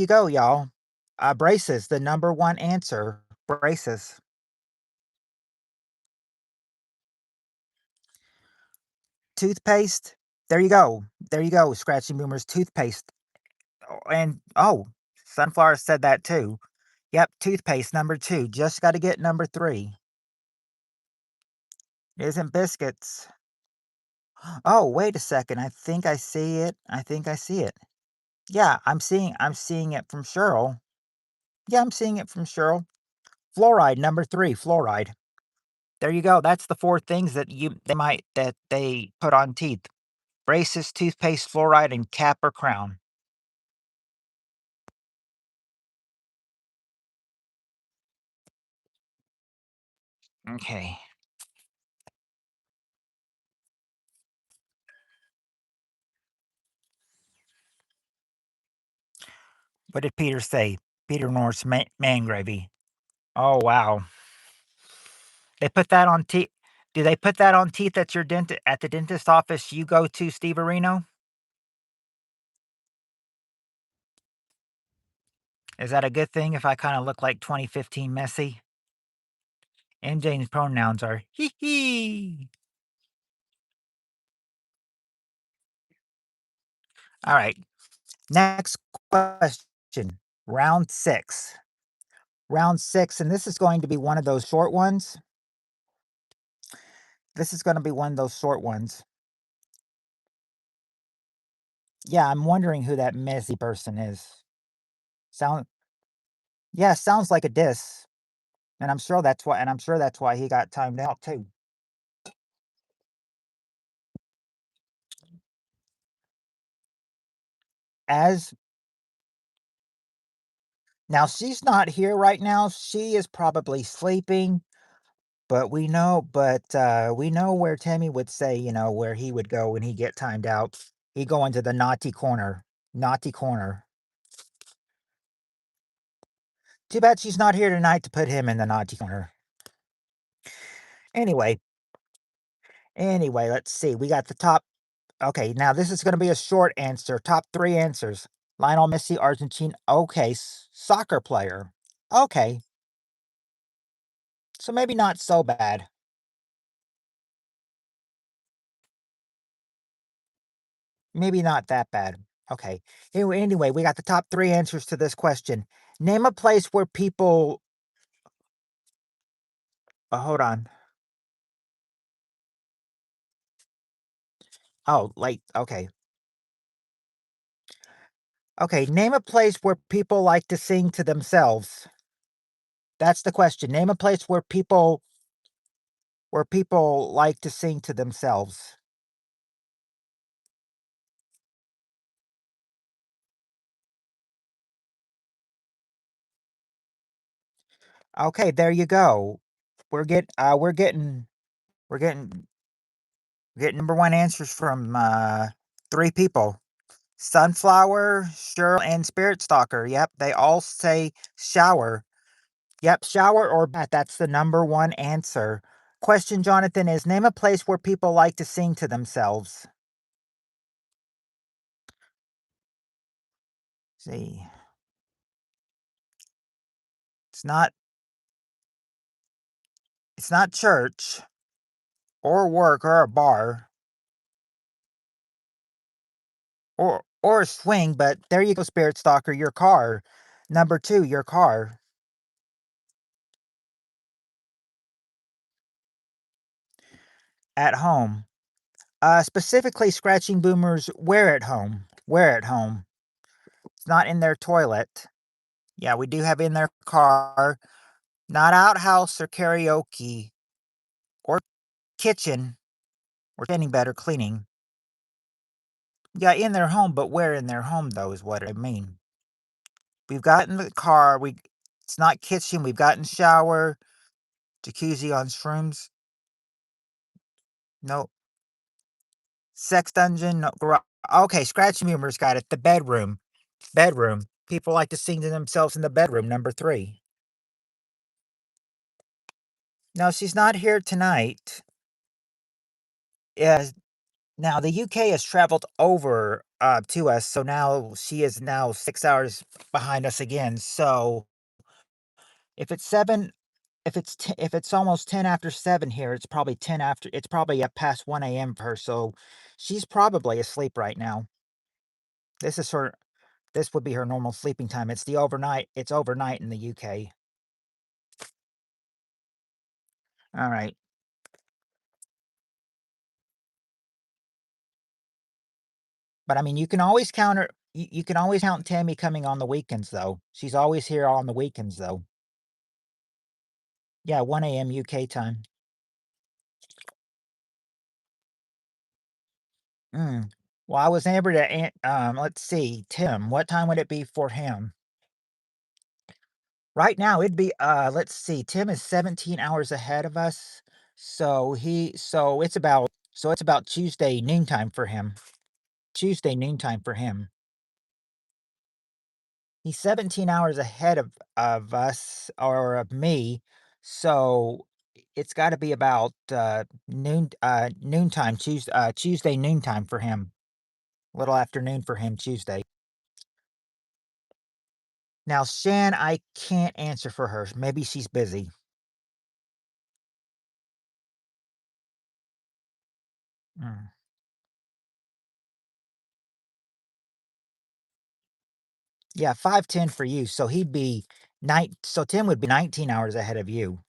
go, y'all. Braces, the number 1 answer. Braces. Toothpaste. There you go. There you go. Scratching Boomer's toothpaste. Sunflower said that too. Yep, toothpaste number 2. Just got to get number 3. Isn't biscuits. Oh, wait a second. I think I see it. I think I see it. Yeah, I'm seeing it from Cheryl. Yeah, I'm seeing it from Cheryl. Fluoride, number 3, fluoride. There you go. That's the 4 things that they put on teeth. Braces, toothpaste, fluoride, and cap or crown. Okay. What did Peter say? Peter North's man gravy. Oh, wow. They put that on teeth. Do they put that on teeth at the dentist office you go to, Steve Areno? Is that a good thing if I kinda look like 2015 Messi? MJ's pronouns are "hee hee." Alright, next question. Round 6. Round 6, and this is going to be one of those short ones. This is gonna be one of those short ones. Yeah, I'm wondering who that Messi person is. Sound Yeah, sounds like a diss, and I'm sure that's why he got timed out too. As Now she's not here right now, she is probably sleeping, we know where Timmy would say, where he would go when he get timed out. He'd go into the naughty corner. Naughty corner. Too bad she's not here tonight to put him in the naughty corner. Anyway, let's see. We got the top Okay, now this is gonna be a short answer. Top 3 answers. Lionel Messi, Argentine. Okay, soccer player. Okay, so maybe not so bad. Maybe not that bad. Okay. Anyway, we got the top 3 answers to this question. Name a place where people hold on. Oh, like, okay. Okay, name a place where people like to sing to themselves. That's the question. Name a place where people like to sing to themselves. Okay, there you go. We're getting number 1 answers from 3 people. Sunflower, Cheryl, and Spirit Stalker. Yep, they all say shower. Yep, shower or bath. That's the number 1 answer. Question, Jonathan, is name a place where people like to sing to themselves. See. It's not it's not church or work or a bar or a swing, but there you go, Spirit Stalker, your car. Number 2, your car. At home. Specifically scratching boomers where at home. Where at home. It's not in their toilet. Yeah, we do have in their car. Not outhouse or karaoke or kitchen or any better cleaning. Yeah, in their home, but where in their home though is what I mean. We've got in the car, we it's not kitchen, we've gotten shower, jacuzzi on shrooms. No. Sex dungeon, no okay, scratch humor's got it. The bedroom. Bedroom. People like to sing to themselves in the bedroom, number 3. No, she's not here tonight. Yeah, now the UK has traveled over, to us, so now she is now 6 hours behind us again, so if it's 7 if it's almost 10 after 7 here, it's probably, past 1 AM for her, so she's probably asleep right now. This is her this would be her normal sleeping time. It's overnight in the UK. Alright. But, I mean, you can always count Tammy coming on the weekends, though. She's always here on the weekends, though. Yeah, 1 AM UK time. Mm. Well, I was able to let's see, Tim, what time would it be for him? Right now, it'd be, let's see, Tim is 17 hours ahead of us, so it's about Tuesday noontime for him. Tuesday noontime for him. He's 17 hours ahead of us or of me, so it's gotta be about, noontime, Tuesday noontime for him. Little afternoon for him Tuesday. Now, Shan, I can't answer for her. Maybe she's busy. Mm. Yeah, 5:10 for you, so Tim would be 19 hours ahead of you.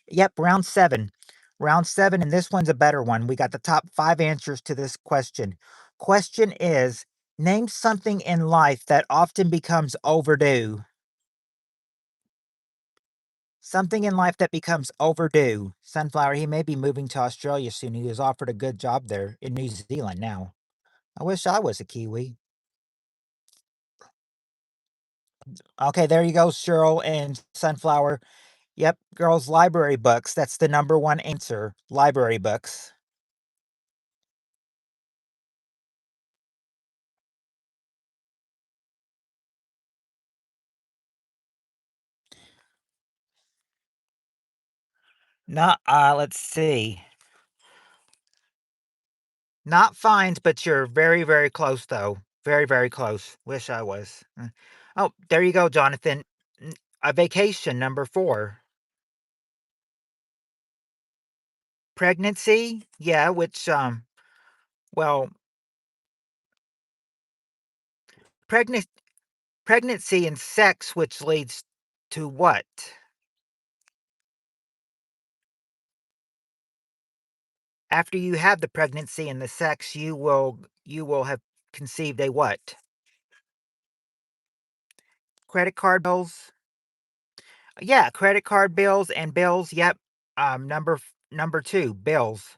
Yep, round 7. Round 7, and this one's a better one. We got the top 5 answers to this question. Question is, name something in life that often becomes overdue. Something in life that becomes overdue. Sunflower, he may be moving to Australia soon. He was offered a good job there in New Zealand now. I wish I was a Kiwi. Okay, there you go, Cheryl and Sunflower. Yep, girls' library books. That's the number 1 answer. Library books. Not let's see. Not fines, but you're very, very close, though. Very, very close. Wish I was. Oh, there you go, Jonathan. A vacation, number 4. Pregnancy? Yeah, which, well, pregnant pregnancy and sex, which leads to what? After you have the pregnancy and the sex, you will have conceived a what? Credit card bills? Yeah, credit card bills and bills, yep. Number 2, bills.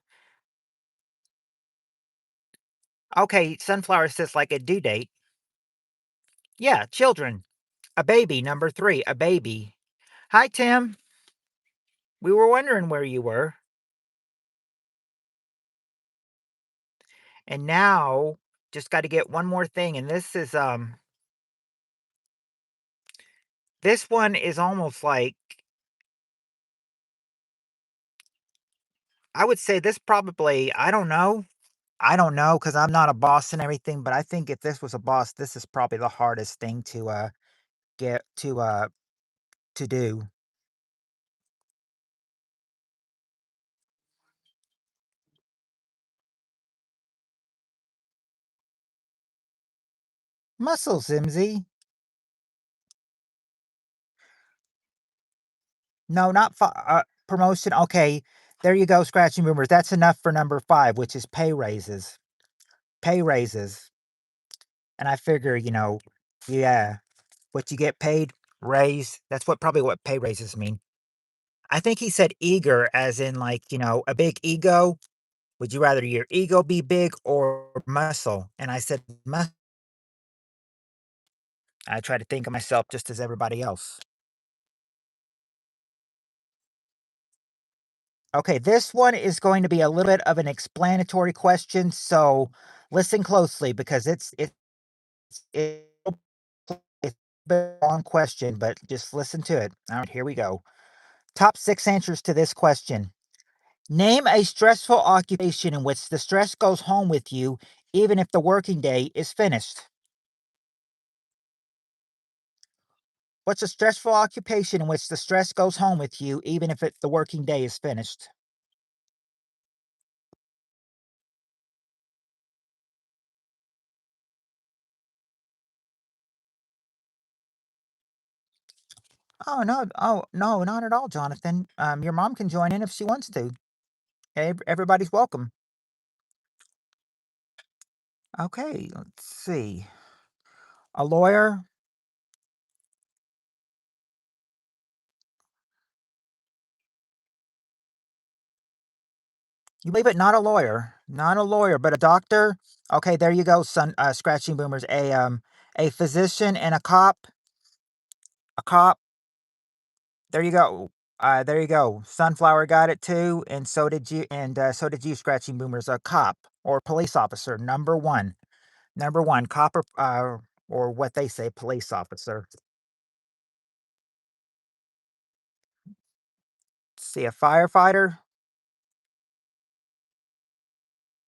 Okay, sunflower says like a due date. Yeah, children. A baby, number 3, a baby. Hi, Tim. We were wondering where you were. And now, just gotta get one more thing, and this one is almost like I would say this probably I don't know. I don't know because 'cause I'm not a boss and everything, but I think if this was a boss, this is probably the hardest thing get to do. Muscle, Zimsy. No, not promotion. Okay, there you go, scratching boomers. That's enough for number 5, which is pay raises. Pay raises. And I figure, yeah, what you get paid, raise. That's probably what pay raises mean. I think he said eager, as in like, a big ego. Would you rather your ego be big or muscle? And I said, I try to think of myself just as everybody else. Okay, this one is going to be a little bit of an explanatory question, so listen closely because it's it's a long question, but just listen to it. All right, here we go. Top 6 answers to this question. Name a stressful occupation in which the stress goes home with you even if the working day is finished. What's a stressful occupation in which the stress goes home with you even if the working day is finished? Oh, no. Oh, no, not at all, Jonathan. Your mom can join in if she wants to. Everybody's welcome. Okay, let's see. A lawyer? You believe it? Not a lawyer. Not a lawyer, but a doctor? Okay, there you go, son, scratching boomers. A physician and a cop. A cop. There you go. There you go. Sunflower got it too, and so did you, scratching boomers. A cop or police officer, number 1. Number 1, cop or what they say, police officer. See, a firefighter?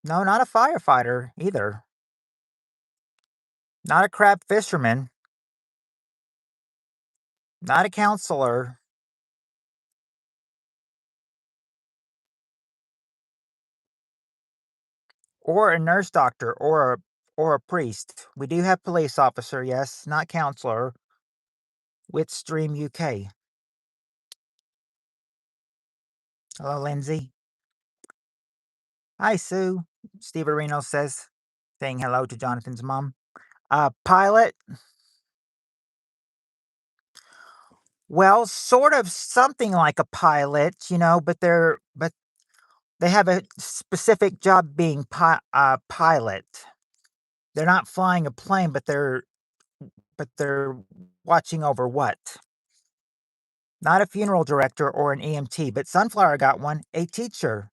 No, not a firefighter either. Not a crab fisherman. Not a counselor. Or a nurse doctor or a priest. We do have police officer, yes, not counselor. With Stream UK. Hello, Lindsay. Hi, Sue. Steve Areno says, saying hello to Jonathan's mom. Pilot. Well, sort of something like a pilot, but they have a specific job being pilot. They're not flying a plane, but they're watching over what? Not a funeral director or an EMT, but Sunflower got one, a teacher.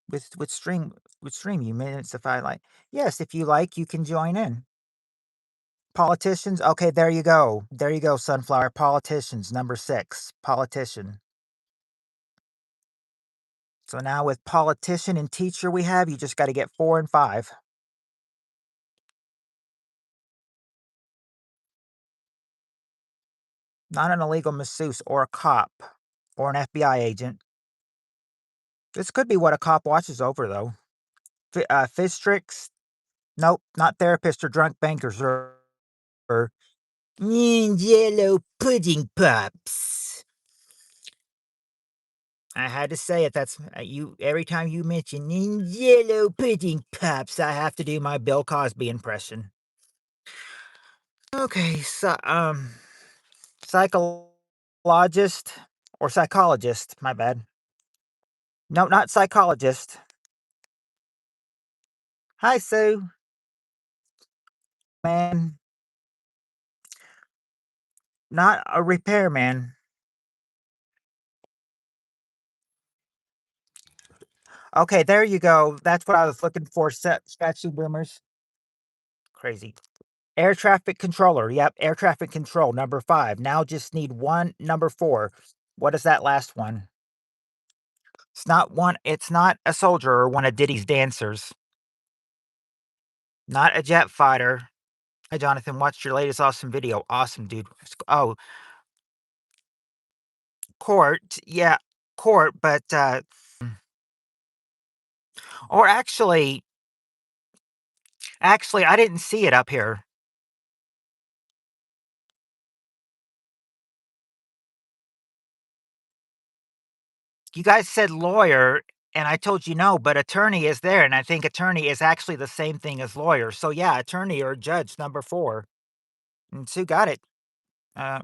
With stream you minutes if I like. Yes, if you like, you can join in. Politicians, okay, there you go. There you go, Sunflower. Politicians, number 6. Politician. So now with politician and teacher we have, you just got to get 4 and 5. Not an illegal masseuse or a cop or an FBI agent. This could be what a cop watches over, though. Fistrix? Nope, not therapists or drunk bankers or Jello pudding pops. I had to say it. That's you. Every time you mention Jello pudding pops, I have to do my Bill Cosby impression. Okay, so psychologist or psychologist. My bad. No, not psychologist. Hi, Sue. Man, not a repairman. Okay, there you go. That's what I was looking for. Statue boomers. Crazy. Air traffic controller. Yep, air traffic control. Number 5. Now just need one. Number 4. What is that last one? It's not one. It's not a soldier or one of Diddy's dancers. Not a jet fighter. Hey, Jonathan, watched your latest awesome video. Awesome, dude. Oh, court. Yeah, court. But or actually, I didn't see it up here. You guys said lawyer, and I told you no, but attorney is there, and I think attorney is actually the same thing as lawyer. So yeah, attorney or judge, number 4. And Sue got it. Uh,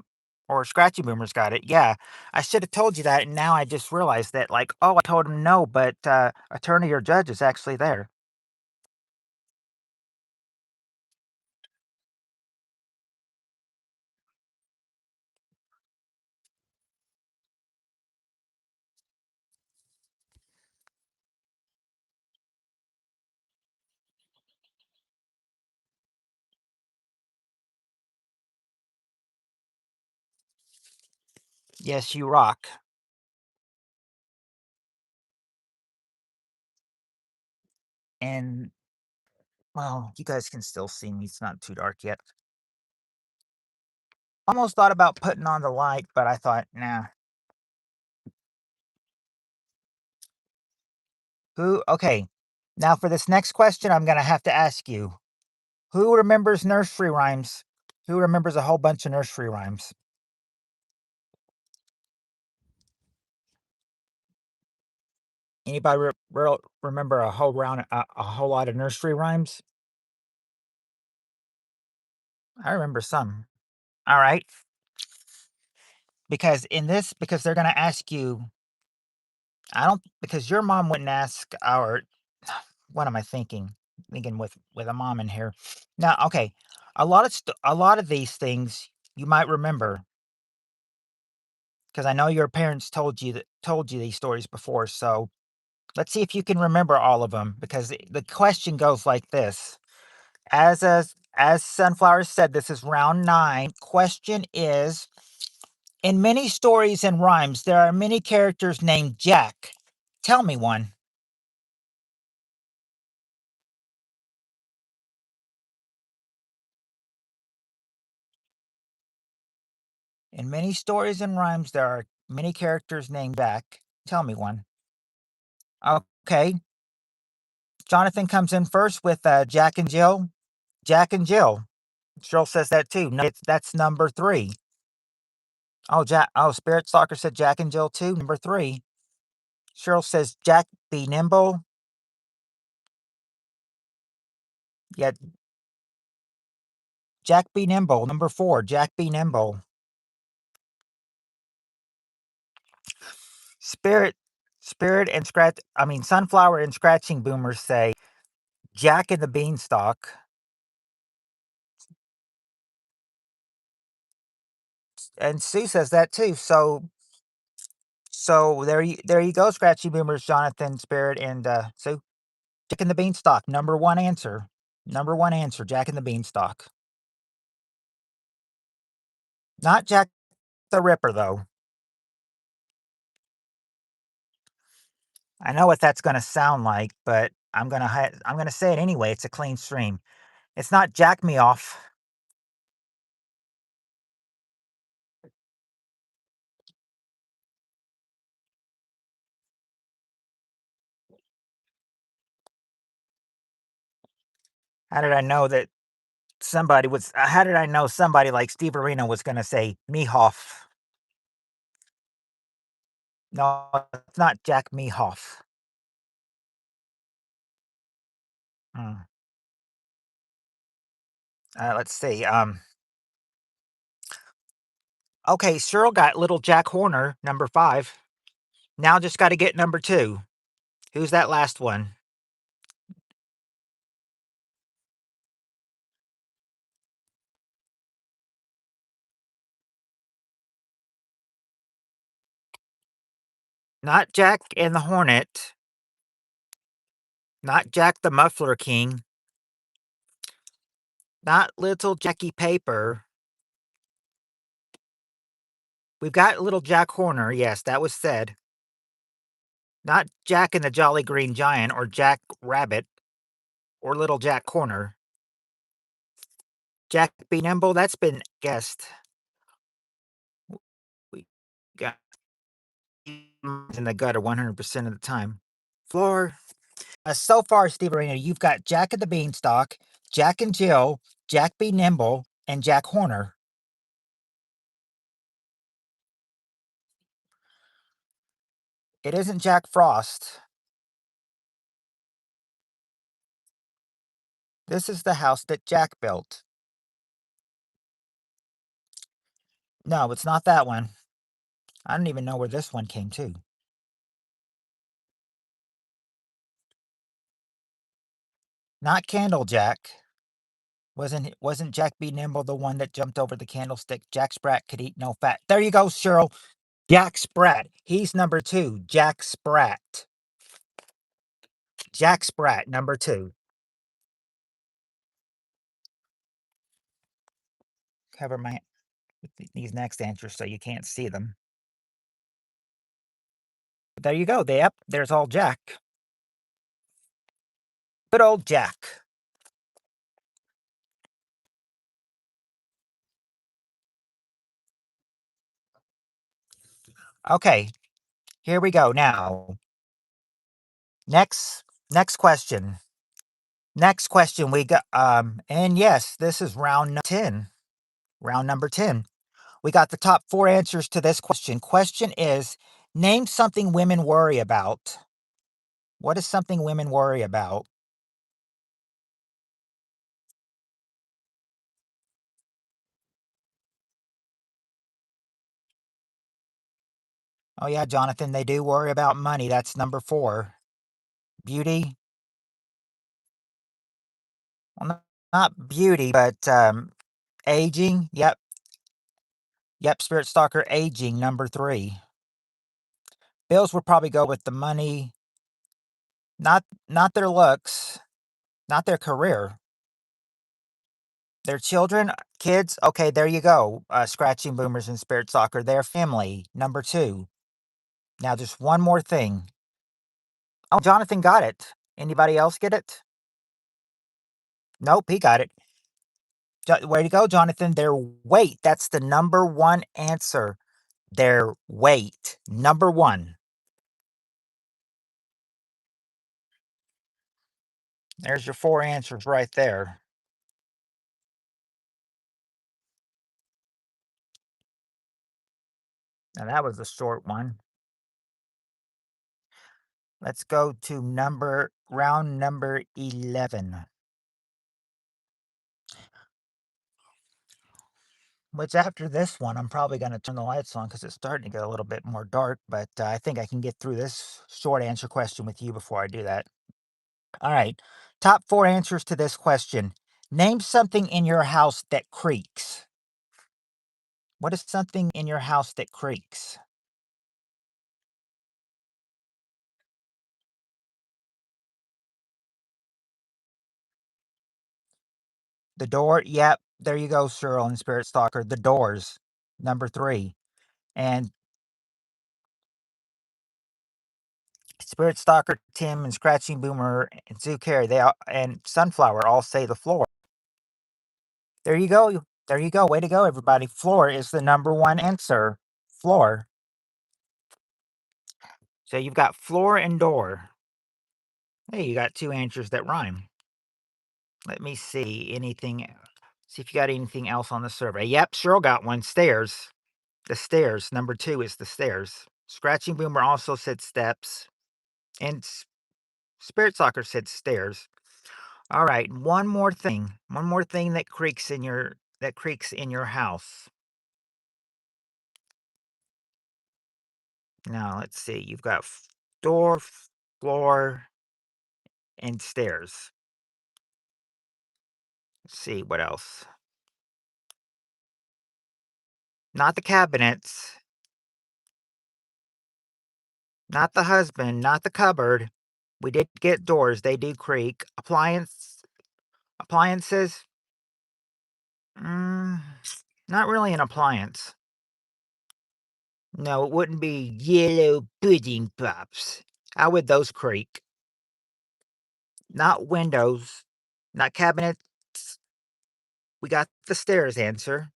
or Scratchy Boomers got it. Yeah, I should have told you that, and now I just realized that. Like, oh, I told him no, but attorney or judge is actually there. Yes, you rock. And well, you guys can still see me. It's not too dark yet. Almost thought about putting on the light, but I thought, nah. Who? Okay. Now for this next question, I'm gonna have to ask you. Who remembers nursery rhymes? Who remembers a whole bunch of nursery rhymes? Anybody remember a whole lot of nursery rhymes? I remember some. All right, because they're gonna ask you. I don't because your mom wouldn't ask our. What am I thinking? Thinking with a mom in here. Now, okay, a lot of these things you might remember because I know your parents told you these stories before. So let's see if you can remember all of them because the question goes like this. As Sunflower said, this is round 9. Question is, in many stories and rhymes, there are many characters named Jack. Tell me one. In many stories and rhymes, there are many characters named Jack. Tell me one. Okay. Jonathan comes in first with Jack and Jill. Jack and Jill. Cheryl says that too. No, that's number 3. Oh, Jack. Oh, Spirit Stalker said Jack and Jill too. Number 3. Cheryl says Jack be nimble. Yeah, Jack be nimble. Number 4. Jack be nimble. Spirit, Spirit and Scratch. I mean, Sunflower and Scratching Boomers say Jack and the Beanstalk. And Sue says that too. So there you go, Scratchy Boomers, Jonathan, Spirit, and Sue. Jack and the Beanstalk. Number 1 answer. Number 1 answer. Jack and the Beanstalk. Not Jack the Ripper though. I know what that's gonna sound like, but I'm gonna say it anyway. It's a clean stream. It's not Jack Me Off. How did I know that somebody was? How did I know somebody like Steve Arena was gonna say Me Hoff? No, it's not Jack Me Hoff. Hmm. Let's see. Okay, Cheryl got Little Jack Horner, number 5. Now just got to get number 2. Who's that last one? Not Jack and the Hornet. Not Jack the Muffler King. Not Little Jackie Paper. We've got Little Jack Horner. Yes, that was said. Not Jack and the Jolly Green Giant or Jack Rabbit or Little Jack Horner. Jack Be Nimble, that's been guessed. We got in the gutter 100% of the time. Floor. So far, Steve Arena, you've got Jack and the Beanstalk, Jack and Jill, Jack Be Nimble, and Jack Horner. It isn't Jack Frost. This is the house that Jack built. No, it's not that one. I don't even know where this one came to. Not Candlejack. Wasn't Jack Be Nimble the one that jumped over the candlestick? Jack Sprat could eat no fat. There you go, Cheryl. Jack Sprat. He's number 2. Jack Sprat. Jack Sprat, number 2. Cover my these next answers so you can't see them. But there you go. Yep, there's all Jack. Good old Jack. Okay, here we go now. Next question. Next question we got and yes, this is round 10. Round number 10. We got the top 4 answers to this question. Question is, name something women worry about. What is something women worry about? Oh yeah, Jonathan, they do worry about money. That's number 4. Beauty? Well, not beauty, but aging. Yep. Yep, Spirit Stalker aging, number 3. Bills would probably go with the money, not their looks, not their career. Their children, kids, okay, there you go. Scratching Boomers and Spirit Stalker, their family, number 2. Now just one more thing. Oh, Jonathan got it. Anybody else get it? Nope, he got it. Way to go, Jonathan. Their weight. That's the number 1 answer. Their weight. Number 1. There's your 4 answers right there. Now that was a short one. Let's go to round number 11. Which after this one, I'm probably going to turn the lights on because it's starting to get a little bit more dark. But I think I can get through this short answer question with you before I do that. All right. Top 4 answers to this question. Name something in your house that creaks. What is something in your house that creaks? The door. Yep. There you go, Cheryl and Spirit Stalker. The doors. Number 3. And Spirit Stalker, Tim, and Scratching Boomer, and Zoo Carey, and Sunflower all say the floor. There you go. There you go. Way to go, everybody. Floor is the number one answer. Floor. So you've got floor and door. Hey, you got two answers that rhyme. Let me see anything. See if you got anything else on the survey. Yep, Cheryl got one. Stairs. The stairs. Number 2 is the stairs. Scratching Boomer also said steps. And Spirit Soccer said stairs. All right, one more thing. One more thing that creaks in your house. Now, let's see. You've got door, floor, and stairs. Let's see what else. Not the cabinets. Not the husband, not the cupboard. We did get doors. They do creak. Appliances? Not really an appliance. No, it wouldn't be yellow pudding pops. How would those creak? Not windows. Not cabinets. We got the stairs answer.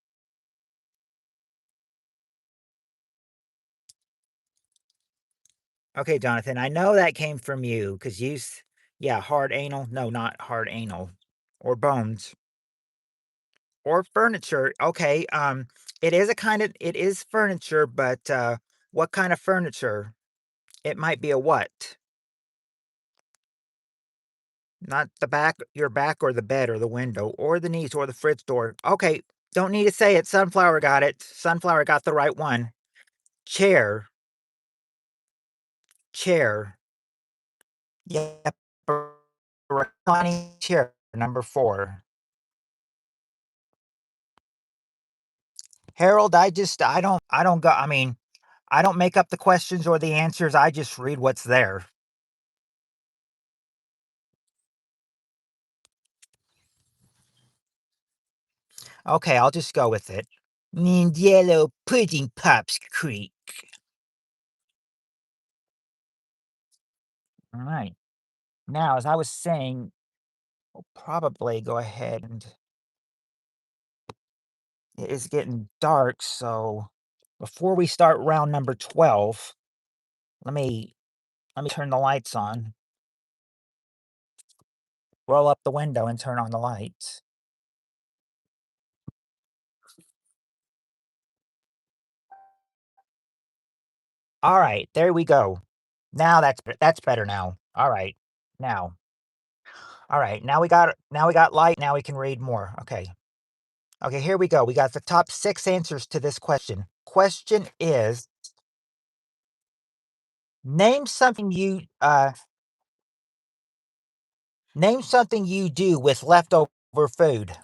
Okay, Jonathan, I know that came from you because yeah, hard anal. No, not hard anal. Or bones. Or furniture. Okay, it is furniture, but what kind of furniture? It might be a what? Not your back or the bed or the window or the knees or the fridge door. Okay, don't need to say it. Sunflower got it. Sunflower got the right one. Chair. Chair. Yep. Reclining chair. Number 4. Harold, I don't make up the questions or the answers. I just read what's there. Okay, I'll just go with it. And yellow pudding pops creak. All right. Now, as I was saying, we'll probably go ahead and it is getting dark, so before we start round number 12, let me turn the lights on. Roll up the window and turn on the lights. All right, there we go. Now that's better now. All right. Now. All right. Now we got light. Now we can read more. Okay. Okay, here we go. We got the top 6 answers to this question. Question is, name something you do with leftover food.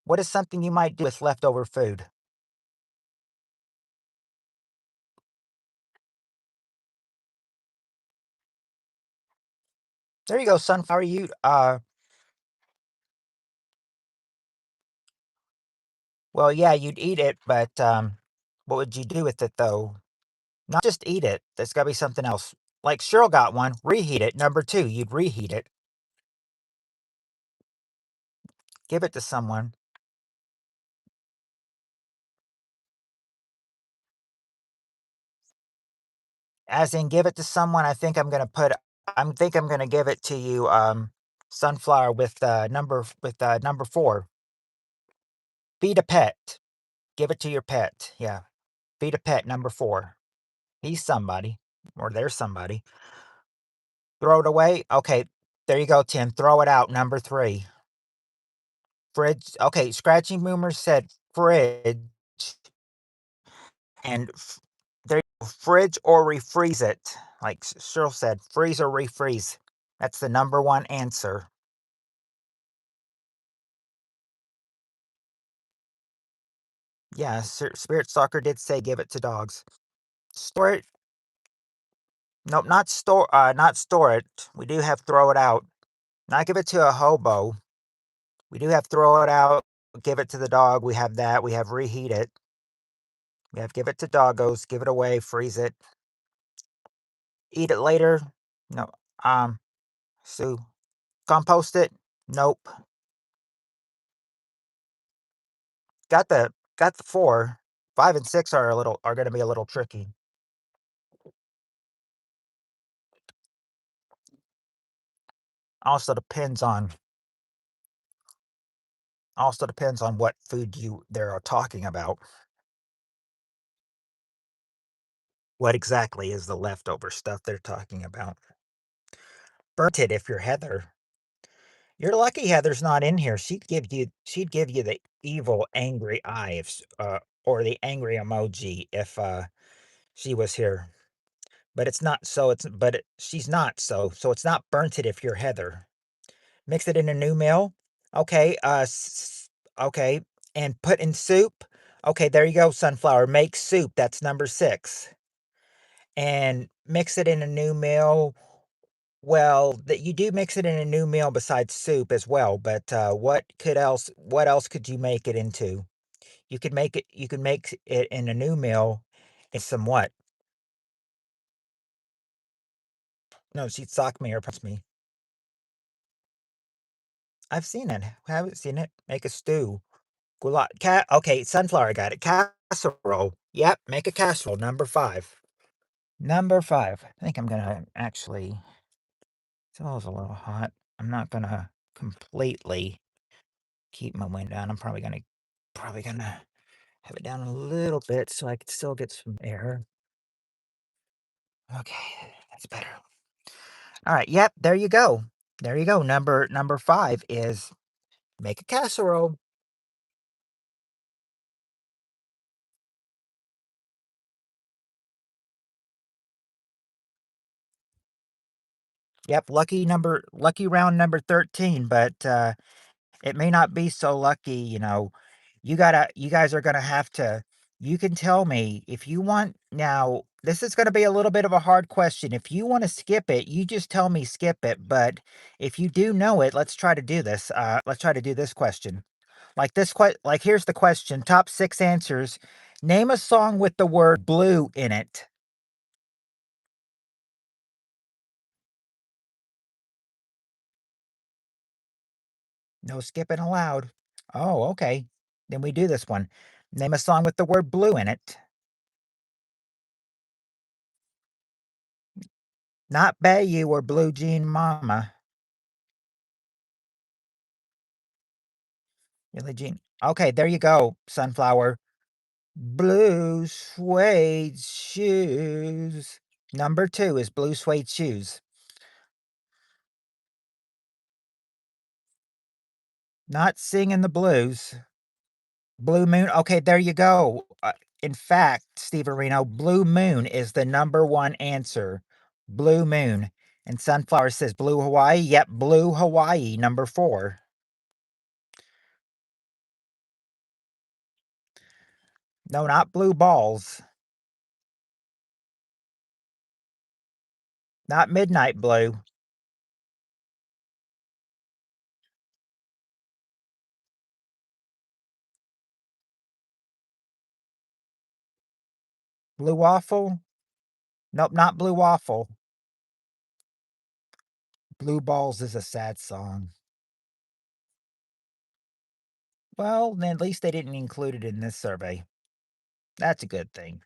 What is something you might do with leftover food? There you go, Sunflower. Well, yeah, you'd eat it, but what would you do with it though? Not just eat it. There's got to be something else. Like Cheryl got one. Reheat it. Number 2, you'd reheat it. Give it to someone. As in, give it to someone. I think I'm gonna give it to you, Sunflower, with number 4. Feed a pet. Give it to your pet. Yeah. Feed a pet. Number 4. He's somebody, or there's somebody. Throw it away. Okay. There you go, Tim. Throw it out. Number 3. Fridge. Okay. Scratching Boomer said fridge, and there you go, fridge or refreeze it. Like Cheryl said, freeze or refreeze. That's the number 1 answer. Yeah, Spirit Stalker did say give it to dogs. Store it. Nope, not store it. We do have throw it out. Not give it to a hobo. We do have throw it out, give it to the dog. We have that. We have reheat it. We have give it to doggos, give it away, freeze it. Eat it later? No. Sue. Compost it? Nope. Got the 4. 5 and 6 are gonna be a little tricky. Also depends on what food they're talking about. What exactly is the leftover stuff they're talking about? Burnt it if you're Heather. You're lucky Heather's not in here. She'd give you the evil angry eye or the angry emoji if she was here. But it's not so it's but it, she's not so it's not burnt it if you're Heather. Mix it in a new meal. Okay, okay, and put in soup. Okay, there you go, sunflower. Make soup. That's number 6. And mix it in a new meal. Well, that you do mix it in a new meal besides soup as well, but what else could you make it into? You could make it in a new meal in some what? No, she'd sock me or punch me. I've seen it. Haven't seen it. Make a stew. Goulash. Okay, sunflower got it. Casserole. Yep, make a casserole. Number 5. Number 5. I think I'm gonna actually. It's a little hot. I'm not gonna completely keep my wind down. I'm probably gonna have it down a little bit so I can still get some air. Okay, that's better. All right. Yep. There you go. There you go. Number 5 is make a casserole. Yep. Lucky round number 13, but it may not be so lucky. You guys are gonna have to. You can tell me if you want. Now, this is gonna be a little bit of a hard question. If you want to skip it, you just tell me skip it. But if you do know it, let's try to do this. Let's try to do this question. Like here's the question. Top 6 answers. Name a song with the word blue in it. No skipping allowed. Oh, okay. Then we do this one. Name a song with the word blue in it. Not Bayou or Blue Jean Mama. Billie Jean. Okay, there you go, Sunflower. Blue suede shoes. Number 2 is blue suede shoes. Not singing the blues. Blue Moon. Okay, there you go. In fact, Steve Areno, Blue Moon is the number 1 answer. Blue Moon. And Sunflower says Blue Hawaii. Yep, Blue Hawaii, number 4. No, not Blue Balls. Not Midnight Blue. Blue Waffle. Nope, not Blue Waffle. Blue Balls is a sad song. Well, then at least they didn't include it in this survey. That's a good thing.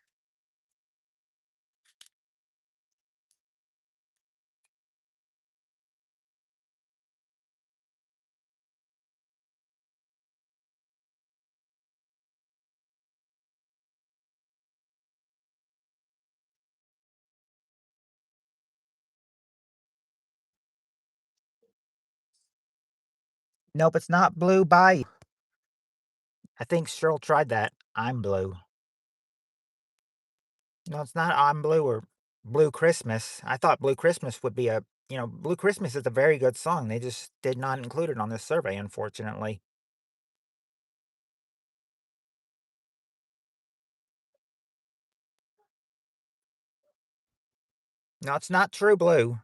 Nope, it's not Blue Bayou. I think Cheryl tried that. I'm Blue. No, it's not I'm Blue or Blue Christmas. I thought Blue Christmas would be Blue Christmas is a very good song. They just did not include it on this survey, unfortunately. No, it's not True Blue.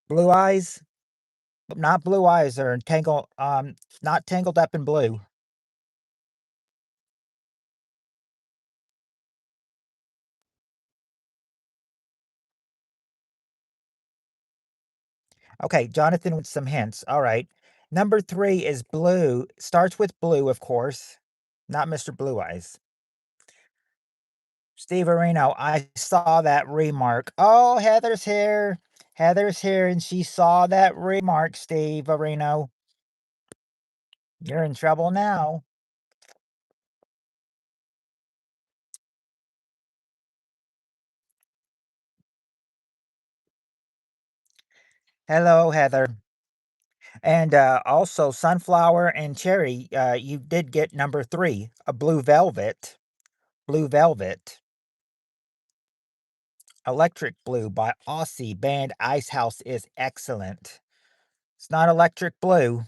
Blue Eyes, not Blue Eyes, are tangled not tangled up in blue. Okay, Jonathan with some hints. All right. Number 3 is blue. Starts with blue, of course. Not Mr. Blue Eyes. Steve Areno, I saw that remark. Oh, Heather's here. Heather's here, and she saw that remark, Steve Areno. You're in trouble now. Hello, Heather. And also, Sunflower and Cherry, you did get number 3, a Blue Velvet. Blue Velvet. Electric Blue by Aussie band Icehouse is excellent. It's not Electric Blue.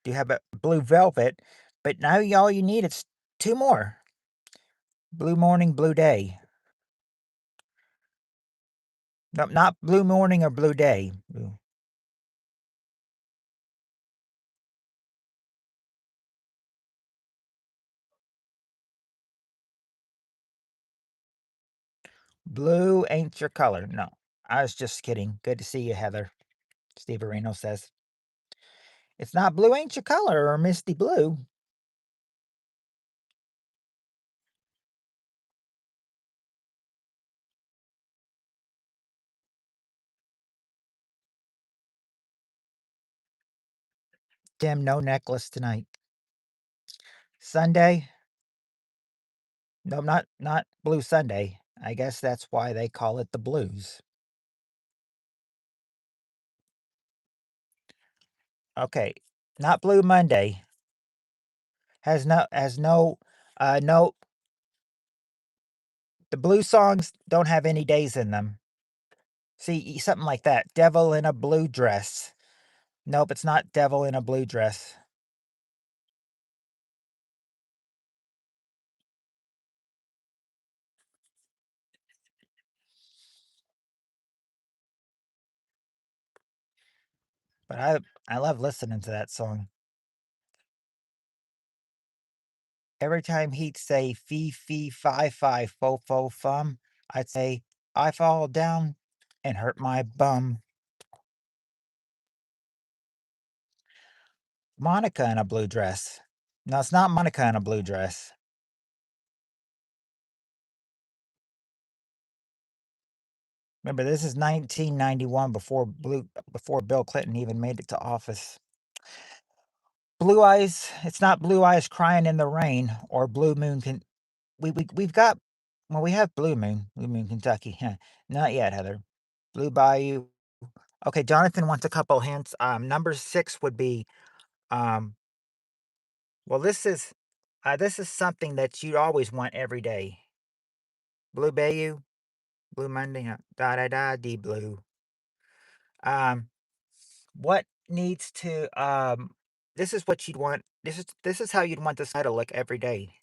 You have a Blue Velvet, but now all you need is 2 more. Blue Morning, Blue Day. No, not Blue Morning or Blue Day. Blue ain't your color. No, I was just kidding. Good to see you, Heather. Steve Areno says. It's not blue ain't your color or misty blue. Tim, no necklace tonight. Sunday? No, not Blue Sunday. I guess that's why they call it the blues. Okay, not Blue Monday. No, the blue songs don't have any days in them. See, something like that. Devil in a blue dress. Nope, it's not Devil in a blue dress. But I love listening to that song. Every time he'd say fee fee fi fo fo fum, I'd say I fall down and hurt my bum. Monica in a blue dress. No, it's not Monica in a blue dress. Remember, this is 1991 before Bill Clinton even made it to office. Blue Eyes, it's not Blue Eyes Crying in the Rain or Blue Moon we've got well, we have Blue Moon, Kentucky. Not yet, Heather. Blue Bayou. Okay, Jonathan wants a couple hints. Number 6 would be um well, this is something that you'd always want every day. Blue Bayou, Blue Monday, da da da dee blue. Um, what needs to this is what you'd want. This is how you'd want the sky to look every day.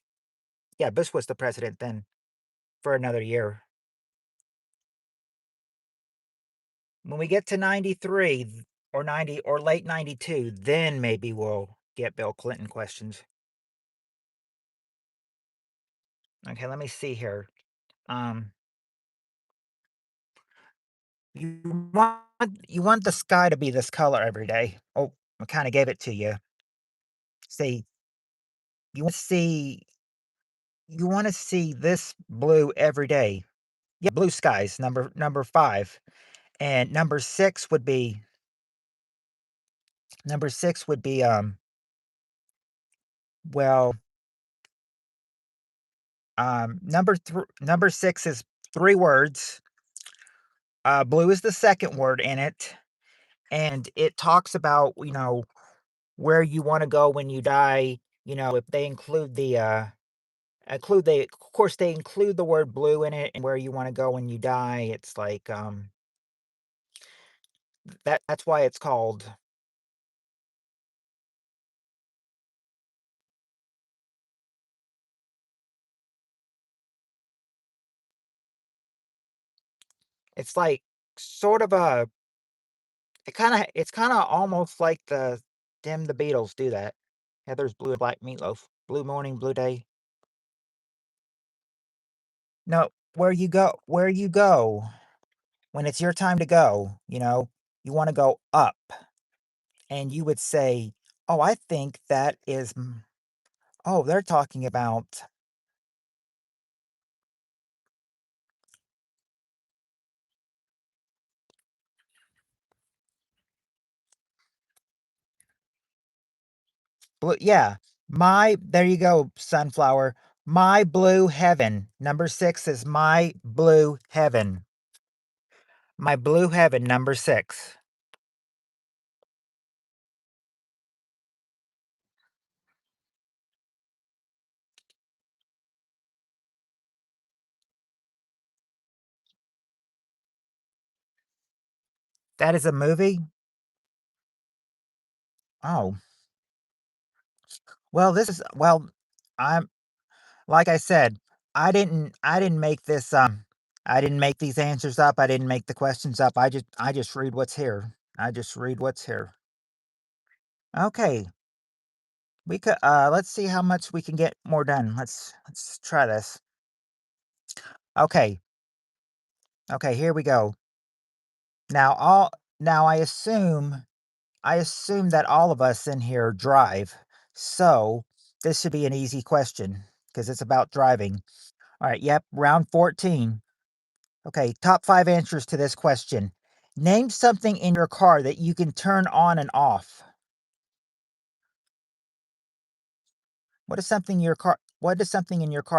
Yeah, Bush was the president then for another year. When we get to 93 or 90 or late 92, then maybe we'll get Bill Clinton questions. Okay, let me see here. Um, you want you want the sky to be this color every day. Oh, I kind of gave it to you. See, you want to see you want to see this blue every day. Yeah, blue skies, number 5. And number 6 would be well, number 6 is 3 words. Blue is the second word in it, and it talks about, where you wanna go when you die, if they of course, they include the word blue in it and where you wanna go when you die. It's like, that's why it's called. It's like sort of a it's kinda almost like the Them the Beatles do that. Heather's Blue and Black Meatloaf. Blue Morning, Blue Day. No, where you go when it's your time to go, you want to go up, and you would say, "Oh, I think that is oh, they're talking about blue." Yeah. There you go, sunflower. My blue heaven. Number 6 is my blue heaven. My blue heaven, number 6. That is a movie? Oh, well, I'm like I said, I didn't make this, I didn't make these answers up, I didn't make the questions up, I just read what's here. I just read what's here. Okay, let's see how much we can get more done. Let's try this. Okay, okay, here we go. Now all now I assume that all of us in here drive, so this should be an easy question because it's about driving. Alright, yep, round 14. Okay, top 5 answers to this question. Name something in your car that you can turn on and off. What is something in your car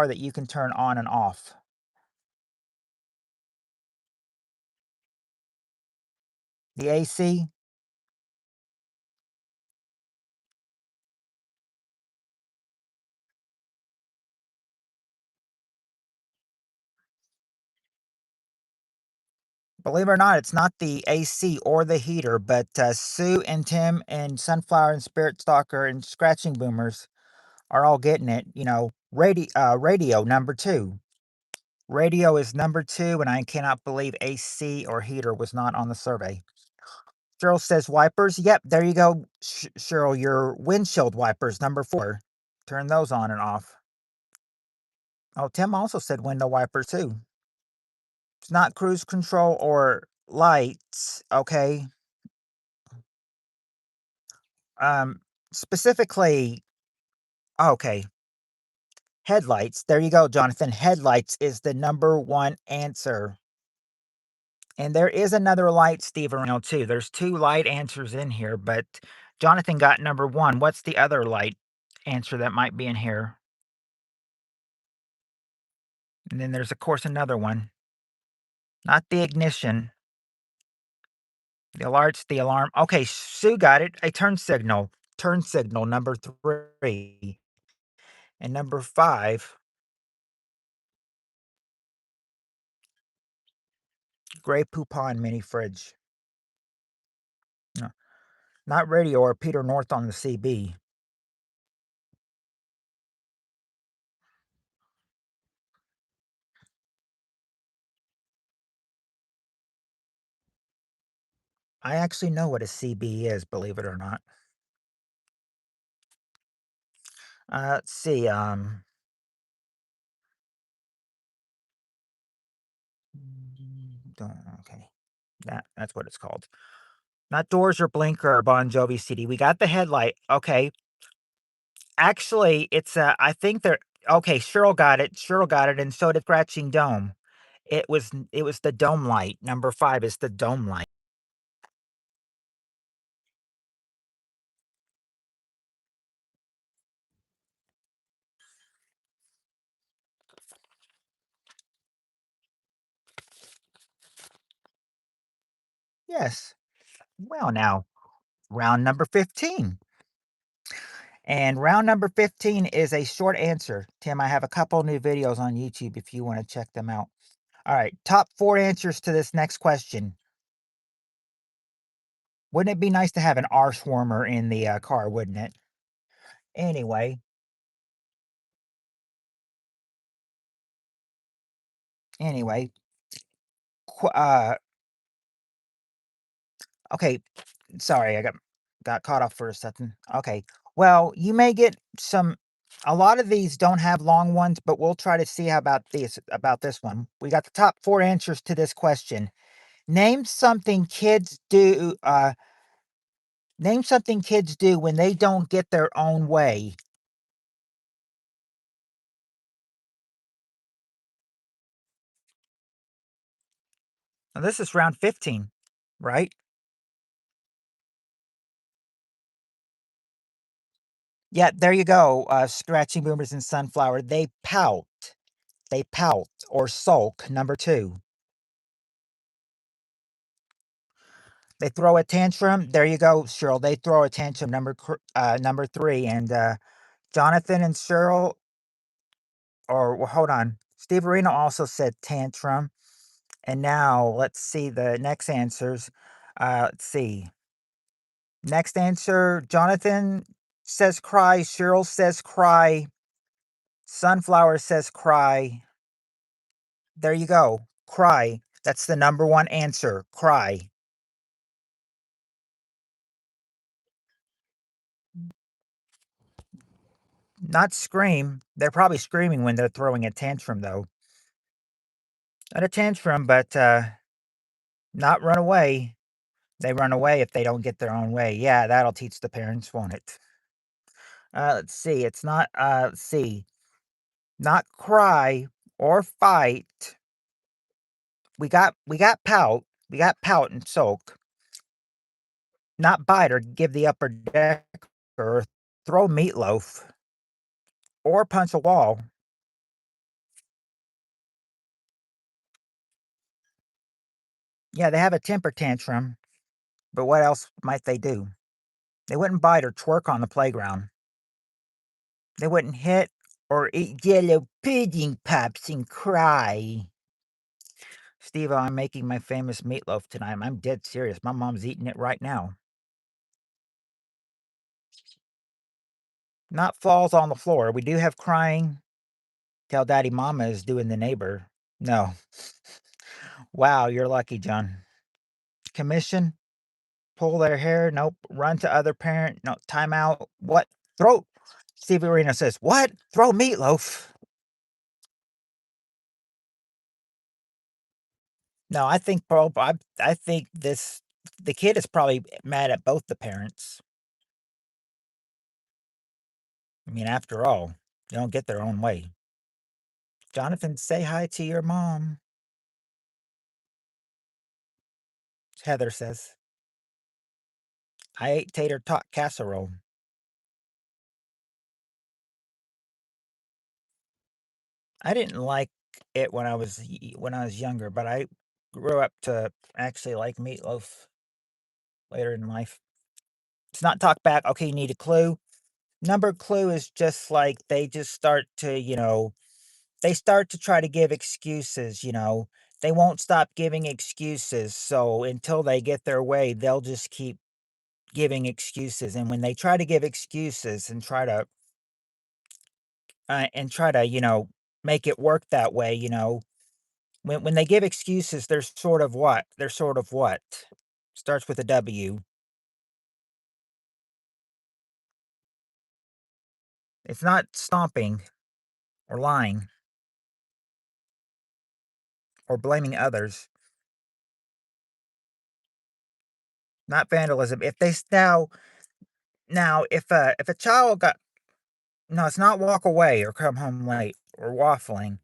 that you can turn on and off? The AC? Believe it or not, it's not the AC or the heater, but, Sue and Tim and Sunflower and Spirit Stalker and Scratching Boomers are all getting it, radio number 2. Radio is number 2, and I cannot believe AC or heater was not on the survey. Cheryl says wipers. Yep, there you go, Cheryl, your windshield wipers, number 4. Turn those on and off. Oh, Tim also said window wipers too. It's not cruise control or lights, okay? Um, specifically, okay, headlights. There you go, Jonathan. Headlights is the number 1 answer. And there is another light, Steve, around too. There's 2 light answers in here, but Jonathan got number 1. What's the other light answer that might be in here? And then there's, of course, another one. Not the ignition. The alerts, the alarm. Okay, Sue got it. A turn signal. Turn signal, number 3. And number 5, Grey Poupon mini fridge. No, not radio or Peter North on the CB. I actually know what a CB is, believe it or not. Let's see. Okay, that's what it's called. Not Doors or Blinker or Bon Jovi CD. We got the headlight. Okay, actually, I think they're okay. Cheryl got it. Cheryl got it, and so did Scratching Dome. It was the dome light. Number 5 is the dome light. Yes. Well, now round number 15. And round number 15 is a short answer. Tim, I have a couple new videos on YouTube if you want to check them out. All right, top 4 answers to this next question. Wouldn't it be nice to have an arse warmer in the car, wouldn't it? Anyway, anyway, qu- uh, okay. Sorry, I got caught off for a second. Okay, well, you may get some. A lot of these don't have long ones, but we'll try to see how about this one. We got the top 4 answers to this question. Name something kids do, name something kids do when they don't get their own way. Now this is round 15, right? Yeah, there you go, scratching boomers and sunflower. They pout. They pout or sulk, number 2. They throw a tantrum. There you go, Cheryl. They throw a tantrum, number 3. And, Jonathan and Cheryl, or well, hold on. Steve Arena also said tantrum. And now let's see the next answers. Let's see. Next answer, Jonathan says cry. Cheryl says cry. Sunflower says cry. There you go. Cry. That's the number 1 answer. Cry. Not scream. They're probably screaming when they're throwing a tantrum, though. Not a tantrum, but not run away. They run away if they don't get their own way. Yeah, that'll teach the parents, won't it? Let's see. It's not, let's see. Not cry or fight. We got pout. We got pout and sulk. Not bite or give the upper deck or throw meatloaf or punch a wall. Yeah, they have a temper tantrum, but what else might they do? They wouldn't bite or twerk on the playground. They wouldn't hit or eat yellow pudding pops and cry. Steve, I'm making my famous meatloaf tonight. I'm dead serious. My mom's eating it right now. Not falls on the floor. We do have crying. Tell daddy mama is doing the neighbor. No. Wow, you're lucky, John. Commission? Pull their hair? Nope. Run to other parent? No. Timeout? What? Throw. Steve Arena says, what? Throw meatloaf. No, I think I think the kid is probably mad at both the parents. I mean, after all, they don't get their own way. Jonathan, say hi to your mom. Heather says, I ate tater tot casserole. I didn't like it when I was younger, but I grew up to actually like meatloaf later in life. It's not talk back. Okay, you need a clue. Number clue is just like they just start to, they start to try to give excuses. They won't stop giving excuses. So until they get their way, they'll just keep giving excuses. And when they try to give excuses and try to make it work that way. When they give excuses, they're sort of what? They're sort of what? Starts with a W. It's not stomping or lying or blaming others. Not vandalism. If they now if a child got no, it's not walk away or come home late or waffling.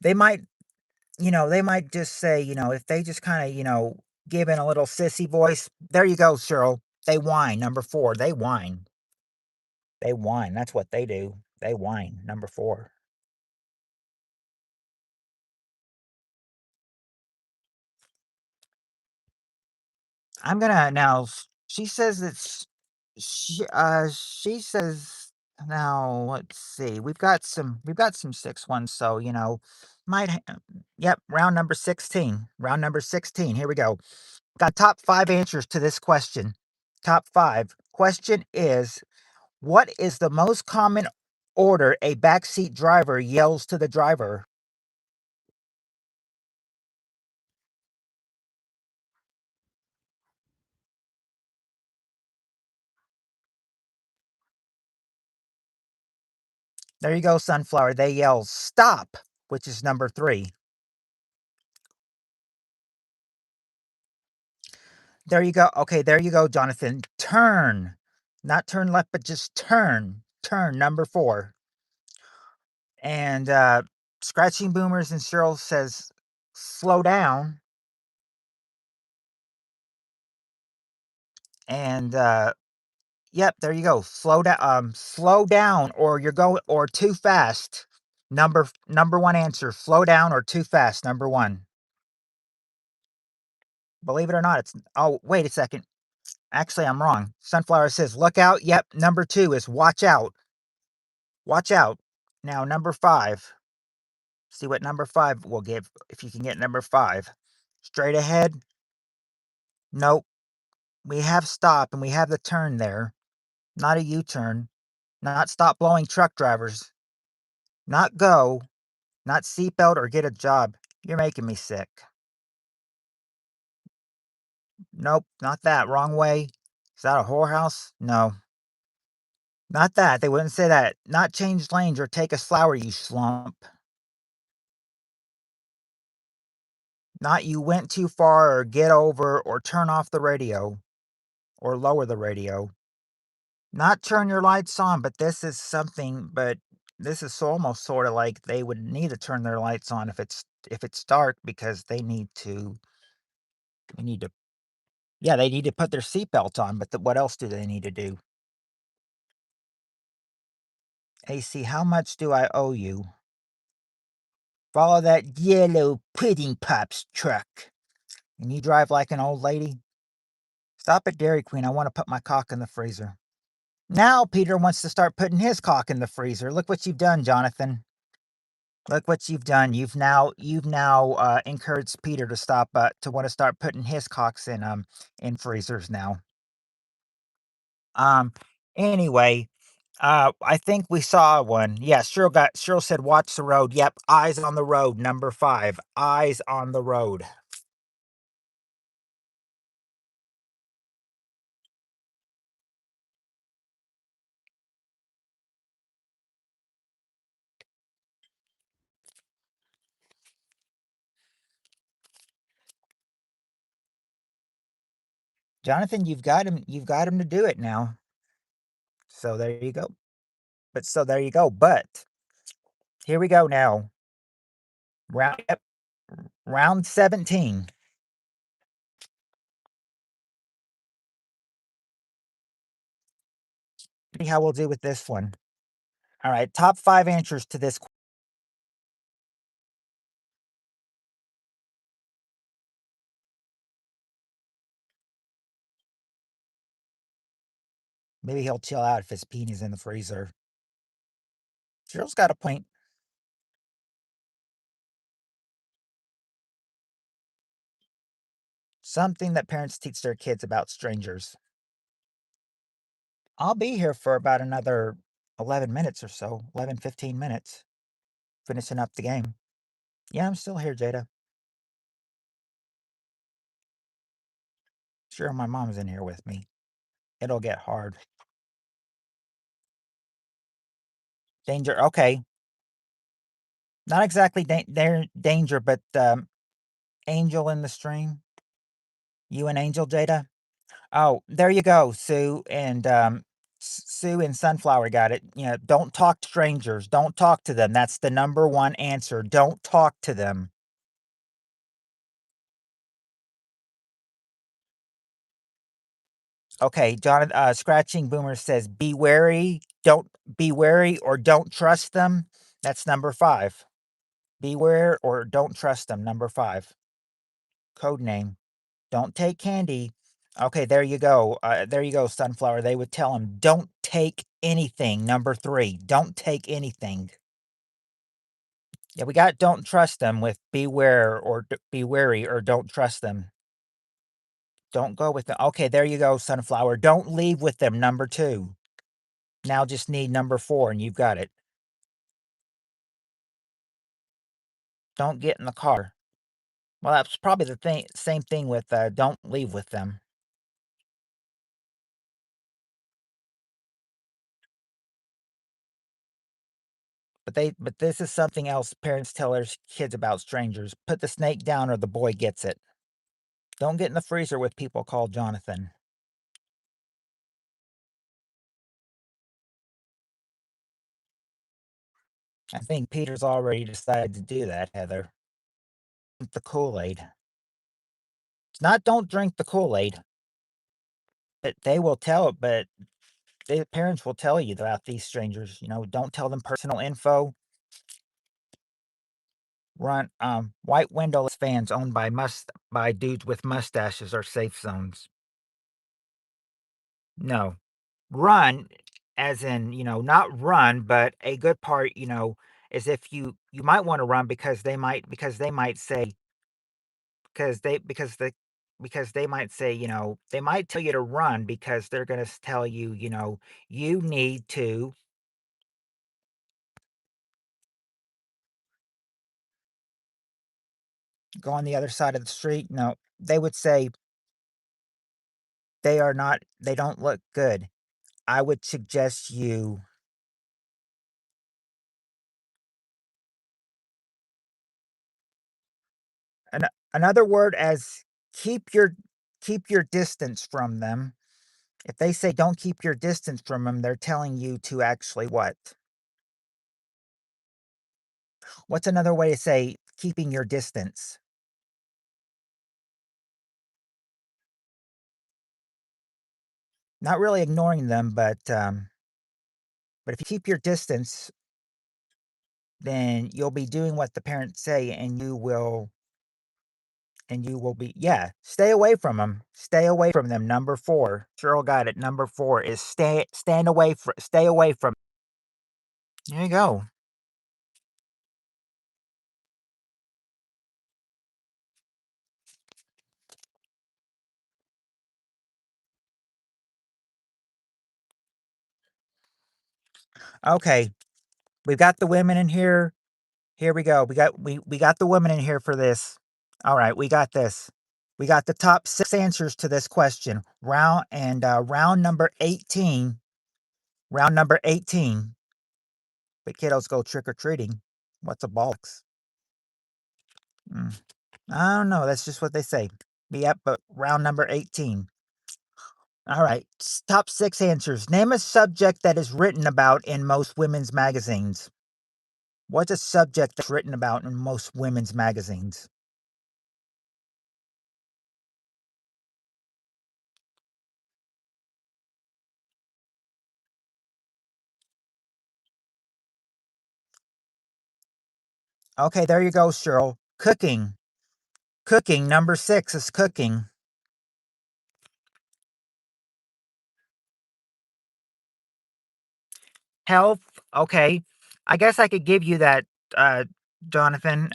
They might, they might just say, if they just kind of, give in a little sissy voice. There you go, Cheryl. They whine. Number 4. They whine. They whine. That's what they do. They whine. Number 4. I'm gonna now. She says it's she says now. Let's see. We've got some 6 1s. So might. Yep. Round number 16. Round number 16. Here we go. Got top 5 answers to this question. Top 5. Question is: what is the most common order a backseat driver yells to the driver? There you go, Sunflower. They yell stop, which is number 3. There you go. Okay, there you go, Jonathan. Turn. Not turn left, but just turn. Turn, number 4. And, Scratching Boomers and Cheryl says, "Slow down." And, yep, there you go. Slow down, or you're going, or too fast. Number 1 answer, slow down or too fast, number 1. Believe it or not, it's oh, wait a second. Actually, I'm wrong. Sunflower says, "Look out." Yep, number 2 is watch out. Watch out. Now, number 5. See what number 5 will give, if you can get number 5. Straight ahead? Nope. We have stop and we have the turn there. Not a U-turn. Not stop blowing truck drivers. Not go. Not seatbelt or get a job. You're making me sick. Nope, not that. Wrong way. Is that a whorehouse? No. Not that. They wouldn't say that. Not change lanes or take a flower, you slump. Not you went too far or get over or turn off the radio or lower the radio. Not turn your lights on, but this is almost sort of like they would need to turn their lights on if it's dark, because they need to yeah, they need to put their seatbelt on, but what else do they need to do? AC, how much do I owe you? Follow that yellow pudding pops truck. And you drive like an old lady? Stop at Dairy Queen. I want to put my cock in the freezer. Now Peter wants to start putting his cock in the freezer. Look what you've done, Jonathan. Look what you've done. You've now encouraged Peter to stop to want to start putting his cocks in freezers now. Um anyway, I think we saw one. Yeah, Cheryl said watch the road. Yep, eyes on the road, number 5. Eyes on the road. Jonathan, you've got him to do it now. So there you go. There you go. But here we go now. Yep, round 17. See how we'll do with this one. All right, top 5 answers to this. Maybe he'll chill out if his penis in the freezer. Cheryl's got a point. Something that parents teach their kids about strangers. I'll be here for about another 11 minutes or so, 11, 15 minutes, finishing up the game. Yeah, I'm still here, Jada. Sure, my mom's in here with me. It'll get hard. Danger. Okay. Not exactly danger, but Angel in the stream. You and Angel, Jada? Oh, there you go, Sue and Sue and Sunflower got it. You know, don't talk to strangers. Don't talk to them. That's the number 1 answer. Don't talk to them. Okay, John, Scratching Boomer says, "Be wary. Don't be wary or don't trust them." That's number 5. Beware or don't trust them. Number 5. Code name. Don't take candy. Okay, there you go. There you go, Sunflower. They would tell him, "Don't take anything." Number 3. Don't take anything. Yeah, we got don't trust them with beware or be wary or don't trust them. Don't go with them. Okay, there you go, Sunflower. Don't leave with them. Number 2. Now just need number 4 and you've got it. Don't get in the car. Well, that's probably the same thing with don't leave with them. But this is something else parents tell their kids about strangers. Put the snake down or the boy gets it. Don't get in the freezer with people called Jonathan. I think Peter's already decided to do that, Heather. Drink the Kool-Aid. It's not don't drink the Kool-Aid. But they will tell but the parents will tell you about these strangers, don't tell them personal info. Run white windowless vans owned by dudes with mustaches are safe zones. No. Run as in, not run, but a good part, is if you might want to run because they might say because they might say, they might tell you to run because they're going to tell you, you need to go on the other side of the street. No, they would say they don't look good. I would suggest you an, another word as keep your keep your distance from them. If they say don't keep your distance from them, they're telling you to actually what? What's another way to say keeping your distance? Not really ignoring them, but if you keep your distance, then you'll be doing what the parents say, and you will be yeah, stay away from them. Stay away from them. Number 4. Cheryl got it. Number 4 is stay away from. There you go. Okay, we've got the women in here. Here we go. We got the women in here for this. All right, we got this. We got the top 6 answers to this question. Round number 18. Round number 18. The kiddos go trick or treating. What's a bollocks? Mm, I don't know. That's just what they say. Yep, but round number 18. All right. Top 6 answers. Name a subject that is written about in most women's magazines. What's a subject that's written about in most women's magazines? Okay, there you go, Cheryl. Cooking. Cooking. Number 6 is cooking. Health. Okay. I guess I could give you that, uh, Jonathan.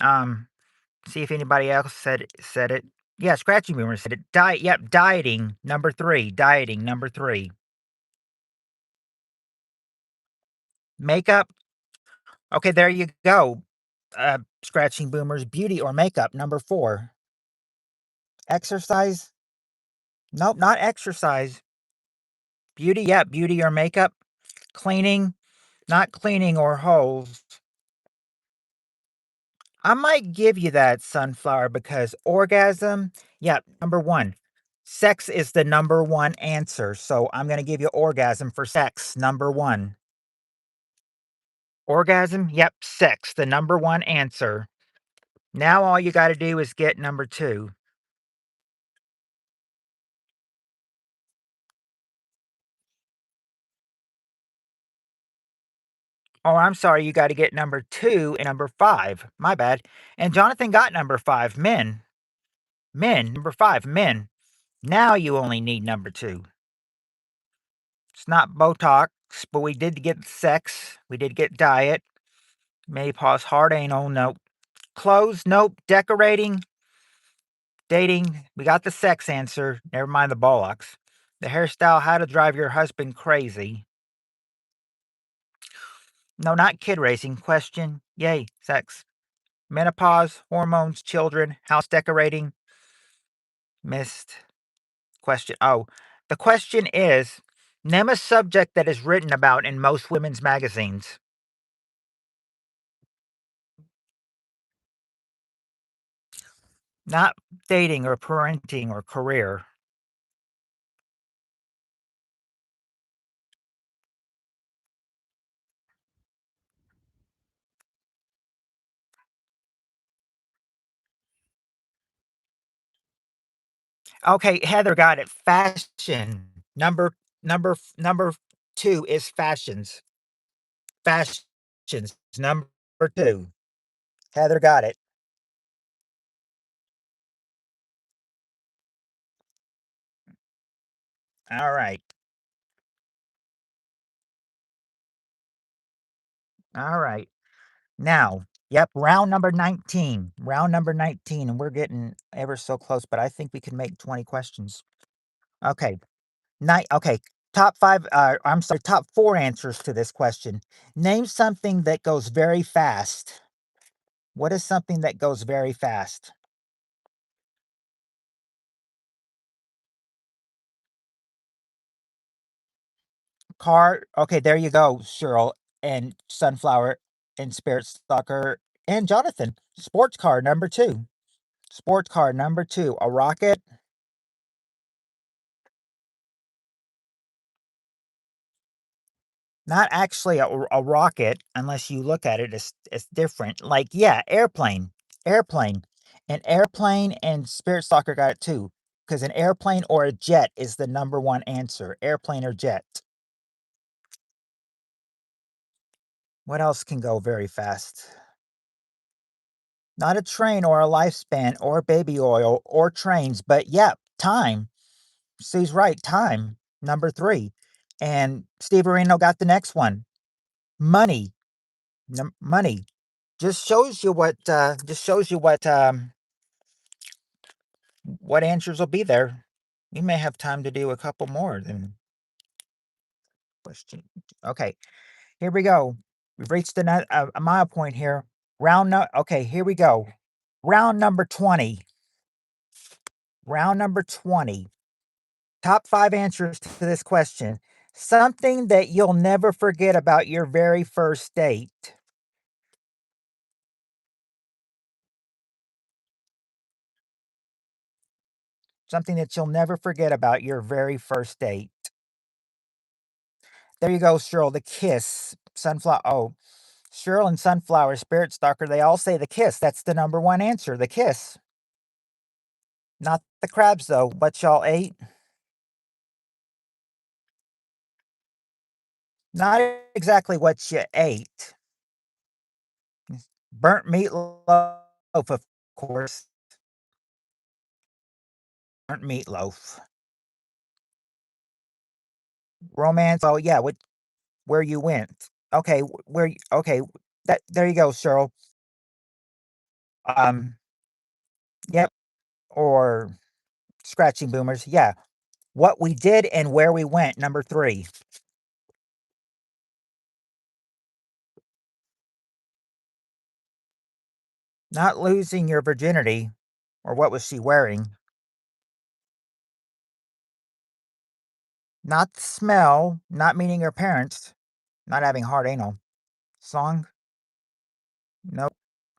See if anybody else said it. Yeah, Scratchy Boomer said it. Diet. Yep, dieting. Number 3. Dieting. Number 3. Makeup. Okay, there you go. Scratching Boomers. Beauty or makeup. Number 4. Exercise. Nope, not exercise. Beauty. Yeah, beauty or makeup. Cleaning. Not cleaning or hose. I might give you that, Sunflower, because orgasm, yeah, number 1. Sex is the number 1 answer, so I'm gonna give you orgasm for sex, number 1. Orgasm, yep, sex, the number 1 answer. Now all you gotta do is get number 2. Oh, I'm sorry, you gotta get number 2 and number 5. My bad. And Jonathan got number 5, men. Men, number 5, men. Now you only need number 2. It's not Botox, but we did get sex. We did get diet. Menopause, hard anal, nope. Clothes, nope. Decorating, dating, we got the sex answer. Never mind the bollocks. The hairstyle, how to drive your husband crazy. No, not kid racing. Question, yay, sex. Menopause, hormones, children, house decorating. Missed. Question, oh. The question is, name a subject that is written about in most women's magazines. Not dating or parenting or career. Okay, Heather got it. Fashion. Number 2 is fashions. Fashions. Number 2. Heather got it. All right. All right. Now, yep, round number 19. Round number 19, and we're getting ever so close, but I think we can make 20 questions. Okay. Okay. Top 5, I'm sorry, top 4 answers to this question. Name something that goes very fast. What is something that goes very fast? Car. Okay, there you go, Cheryl and Sunflower and Spirit Stalker and Jonathan. Sports car number 2. Sports car number 2. A rocket. Not actually a rocket, unless you look at it, it's different. Like, yeah, airplane, airplane, an airplane, and Spirit Stalker got it too. Because an airplane or a jet is the number one answer. Airplane or jet. What else can go very fast? Not a train or a lifespan or baby oil or trains, but yeah, time. Steve's right, time. Number 3. And Steve Areno got the next one. Money. Money. Just shows you what answers will be there. We may have time to do a couple more than question. Okay, here we go. We've reached a mile point here. Okay, here we go. Round number 20. Round number 20. Top 5 answers to this question. Something that you'll never forget about your very first date. Something that you'll never forget about your very first date. There you go, Cheryl. The kiss. Sunflower. Oh, Cheryl and Sunflower, Spirit Stalker, they all say the kiss. That's the number 1 answer, the kiss. Not the crabs, though. What y'all ate? Not exactly what you ate. Burnt meatloaf, of course. Burnt meatloaf. Romance. Oh, yeah. Where you went. Okay. Okay. There you go, Cheryl. Um, yep. Or scratching boomers. Yeah. What we did and where we went. Number 3. Not losing your virginity. Or what was she wearing? Not the smell, not meeting your parents, not having hard anal. Song? Nope.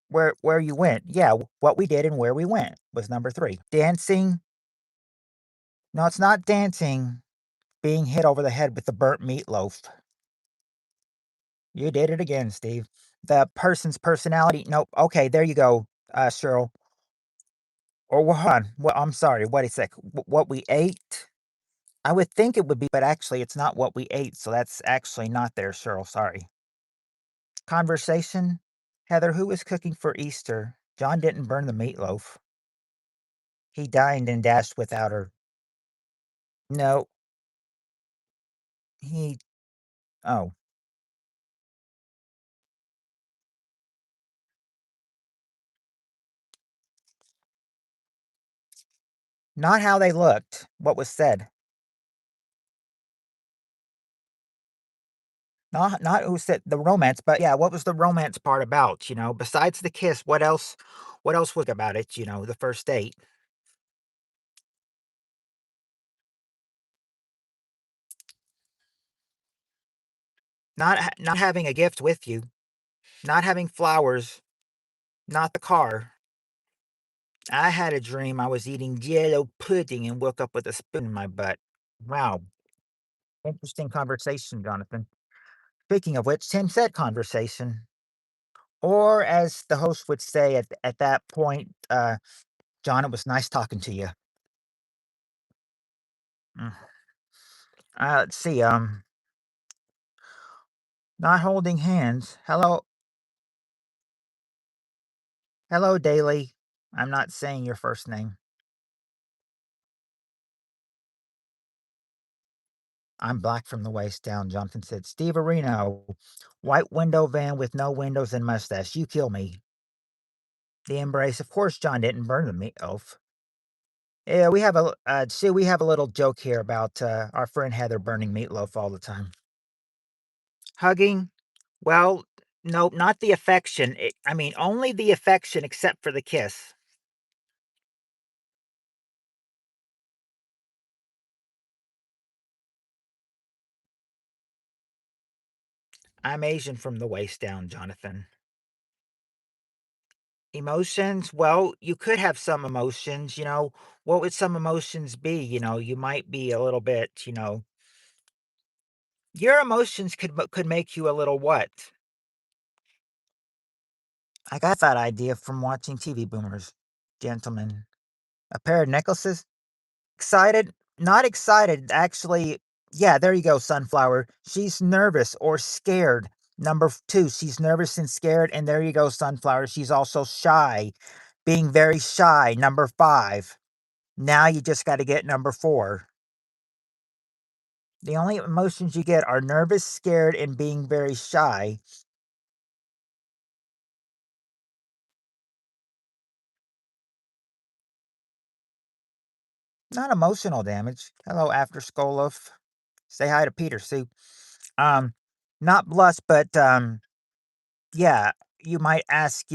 Where you went. Yeah, what we did and where we went was number 3. Dancing? No, it's not dancing. Being hit over the head with the burnt meatloaf. You did it again, Steve. The person's personality. Nope. Okay, there you go, Cheryl. Or hold on. Well, I'm sorry. Wait a sec. What we ate? I would think it would be, but actually, it's not what we ate. So that's actually not there, Cheryl. Sorry. Conversation? Heather, who was cooking for Easter? John didn't burn the meatloaf. He dined and dashed without her. No, he oh, not how they looked, what was said. Not who said the romance, but yeah, what was the romance part about, Besides the kiss, what else was about it, the first date? Not having a gift with you, not having flowers, not the car. I had a dream I was eating Jello pudding and woke up with a spoon in my butt. Wow, interesting conversation, Jonathan. Speaking of which, Tim said conversation. Or as the host would say at that point, John, it was nice talking to you. Mm. Let's see, not holding hands. Hello, Daily. I'm not saying your first name. I'm black from the waist down, Jonathan said. Steve Areno, white window van with no windows and mustache. You kill me. The embrace. Of course, John didn't burn the meatloaf. Yeah, we have a little joke here about our friend Heather burning meatloaf all the time. Hugging? Well, no, not the affection. I mean, only the affection except for the kiss. I'm Asian from the waist down, Jonathan. Emotions? Well, you could have some emotions, you know. What would some emotions be? You know, you might be a little bit, your emotions could make you a little what? I got that idea from watching TV boomers. Gentlemen. A pair of necklaces? Excited? Not excited, actually. Yeah, there you go, Sunflower. She's nervous or scared. Number 2, she's nervous and scared, and there you go, Sunflower. She's also shy, being very shy. Number 5. Now you just got to get number 4. The only emotions you get are nervous, scared, and being very shy. Not emotional damage. Hello, After Skoloff. Say hi to Peter, Sue. Um, not blush, but yeah, you might ask,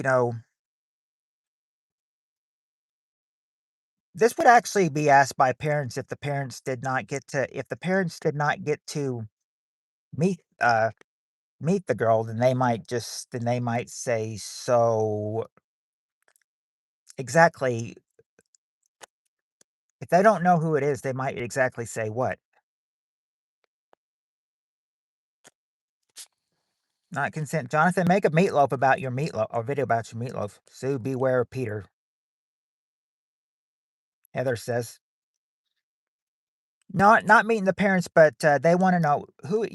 this would actually be asked by parents if the parents did not get to meet meet the girl, then they might say, so exactly, if they don't know who it is, they might exactly say what? Not consent. Jonathan, make a video about your meatloaf. Sue, beware of Peter. Heather says. Not meeting the parents, but they want to know who it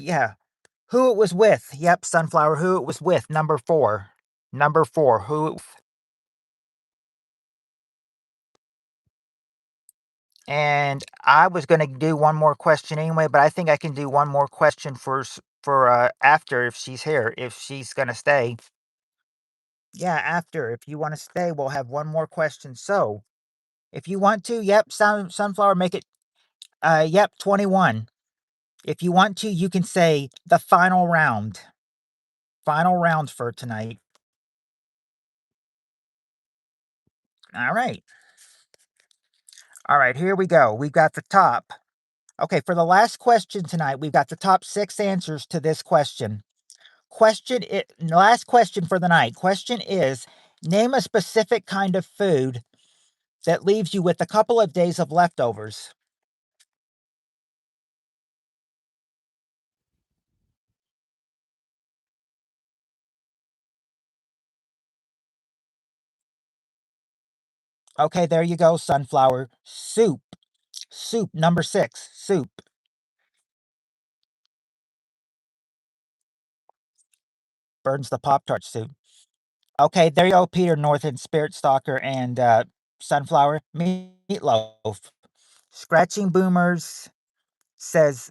was with. Yep, Sunflower, who it was with. Number 4. Number 4, who. And I was gonna do one more question anyway, but I think I can do one more question after if she's here, if she's gonna stay. Yeah, after. If you wanna stay, we'll have one more question. So, if you want to, yep, Sunflower, make it, yep, 21. If you want to, you can say the final round. Final round for tonight. All right. All right, here we go. We've got the top. Okay, for the last question tonight, we've got the top 6 answers to this question. Last question for the night. Question is, name a specific kind of food that leaves you with a couple of days of leftovers. Okay, there you go, Sunflower. Soup. Soup, number 6. Soup. Burns the Pop Tart soup. Okay, there you go, Peter Northern, Spirit Stalker, and Sunflower. Meatloaf. Scratching Boomers says,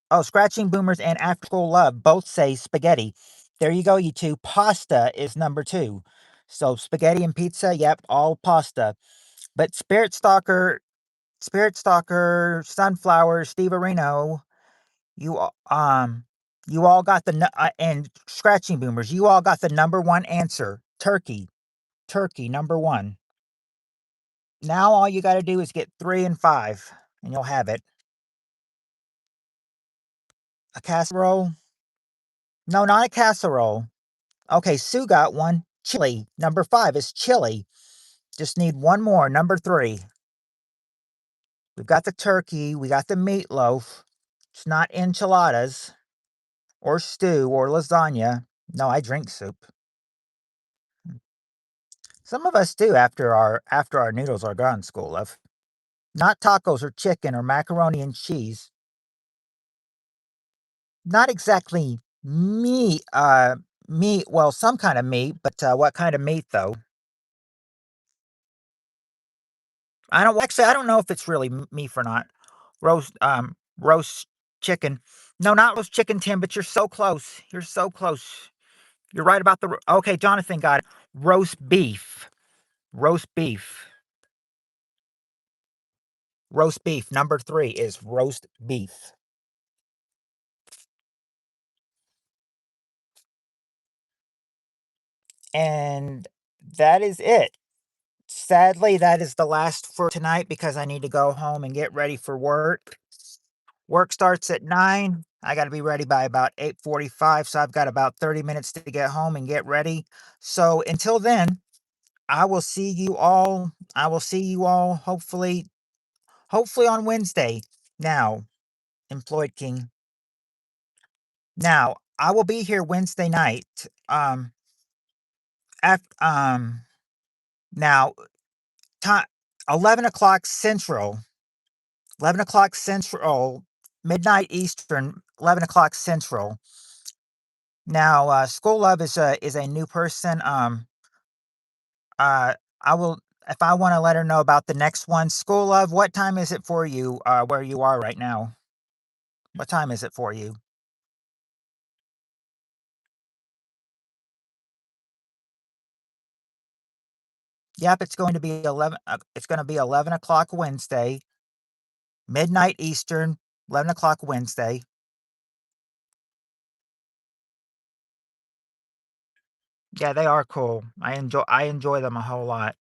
oh, Scratching Boomers and After Love both say spaghetti. There you go, you two. Pasta is number 2. So spaghetti and pizza, yep, all pasta. But Spirit Stalker, Sunflower, Steve Areno, you you all got and Scratching Boomers, you all got the number 1 answer. Turkey. Turkey, number 1. Now all you got to do is get 3 and 5, and you'll have it. A casserole? No, not a casserole. Okay, Sue got one. Chili. Number 5 is chili. Just need one more, number 3. We've got the turkey, we got the meatloaf. It's not enchiladas or stew or lasagna. No, I drink soup. Some of us do after our noodles are gone, school of. Not tacos or chicken or macaroni and cheese. Not exactly meat, well, some kind of meat, but, what kind of meat, though? I don't know if it's really meat or not. Roast chicken. No, not roast chicken, Tim, but you're so close. You're so close. You're right about the okay, Jonathan got it. Roast beef. Roast beef. Roast beef. Number 3 is roast beef. And that is it. Sadly, that is the last for tonight because I need to go home and get ready for work. Work starts at 9. I gotta be ready by about 8:45, so I've got about 30 minutes to get home and get ready. So until then, I will see you all hopefully on Wednesday. Now, Employed King. Now, I will be here Wednesday night. Af now, time 11 o'clock Central. 11 o'clock Central, midnight Eastern, 11 o'clock Central. Now, School Love is a new person. I will if I want to let her know about the next one. School Love, what time is it for you? Where you are right now? What time is it for you? Yep, it's going to be 11. It's going to be 11 o'clock Wednesday, midnight Eastern, 11 o'clock Wednesday. Yeah, they are cool. I enjoy them a whole lot.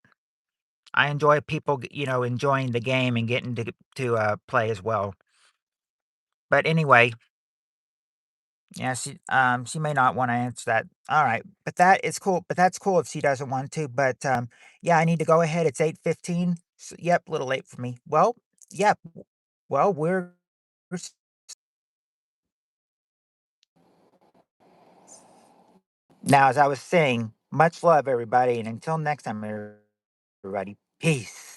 I enjoy people, enjoying the game and getting to play as well. But anyway, yeah, she may not wanna answer that. Alright, but that is cool but that's cool if she doesn't want to, but, yeah, I need to go ahead, it's 8:15. Yep, a little late for me. Well, yep, well, we're s now, as I was saying, much love, everybody, and until next time, everybody, peace.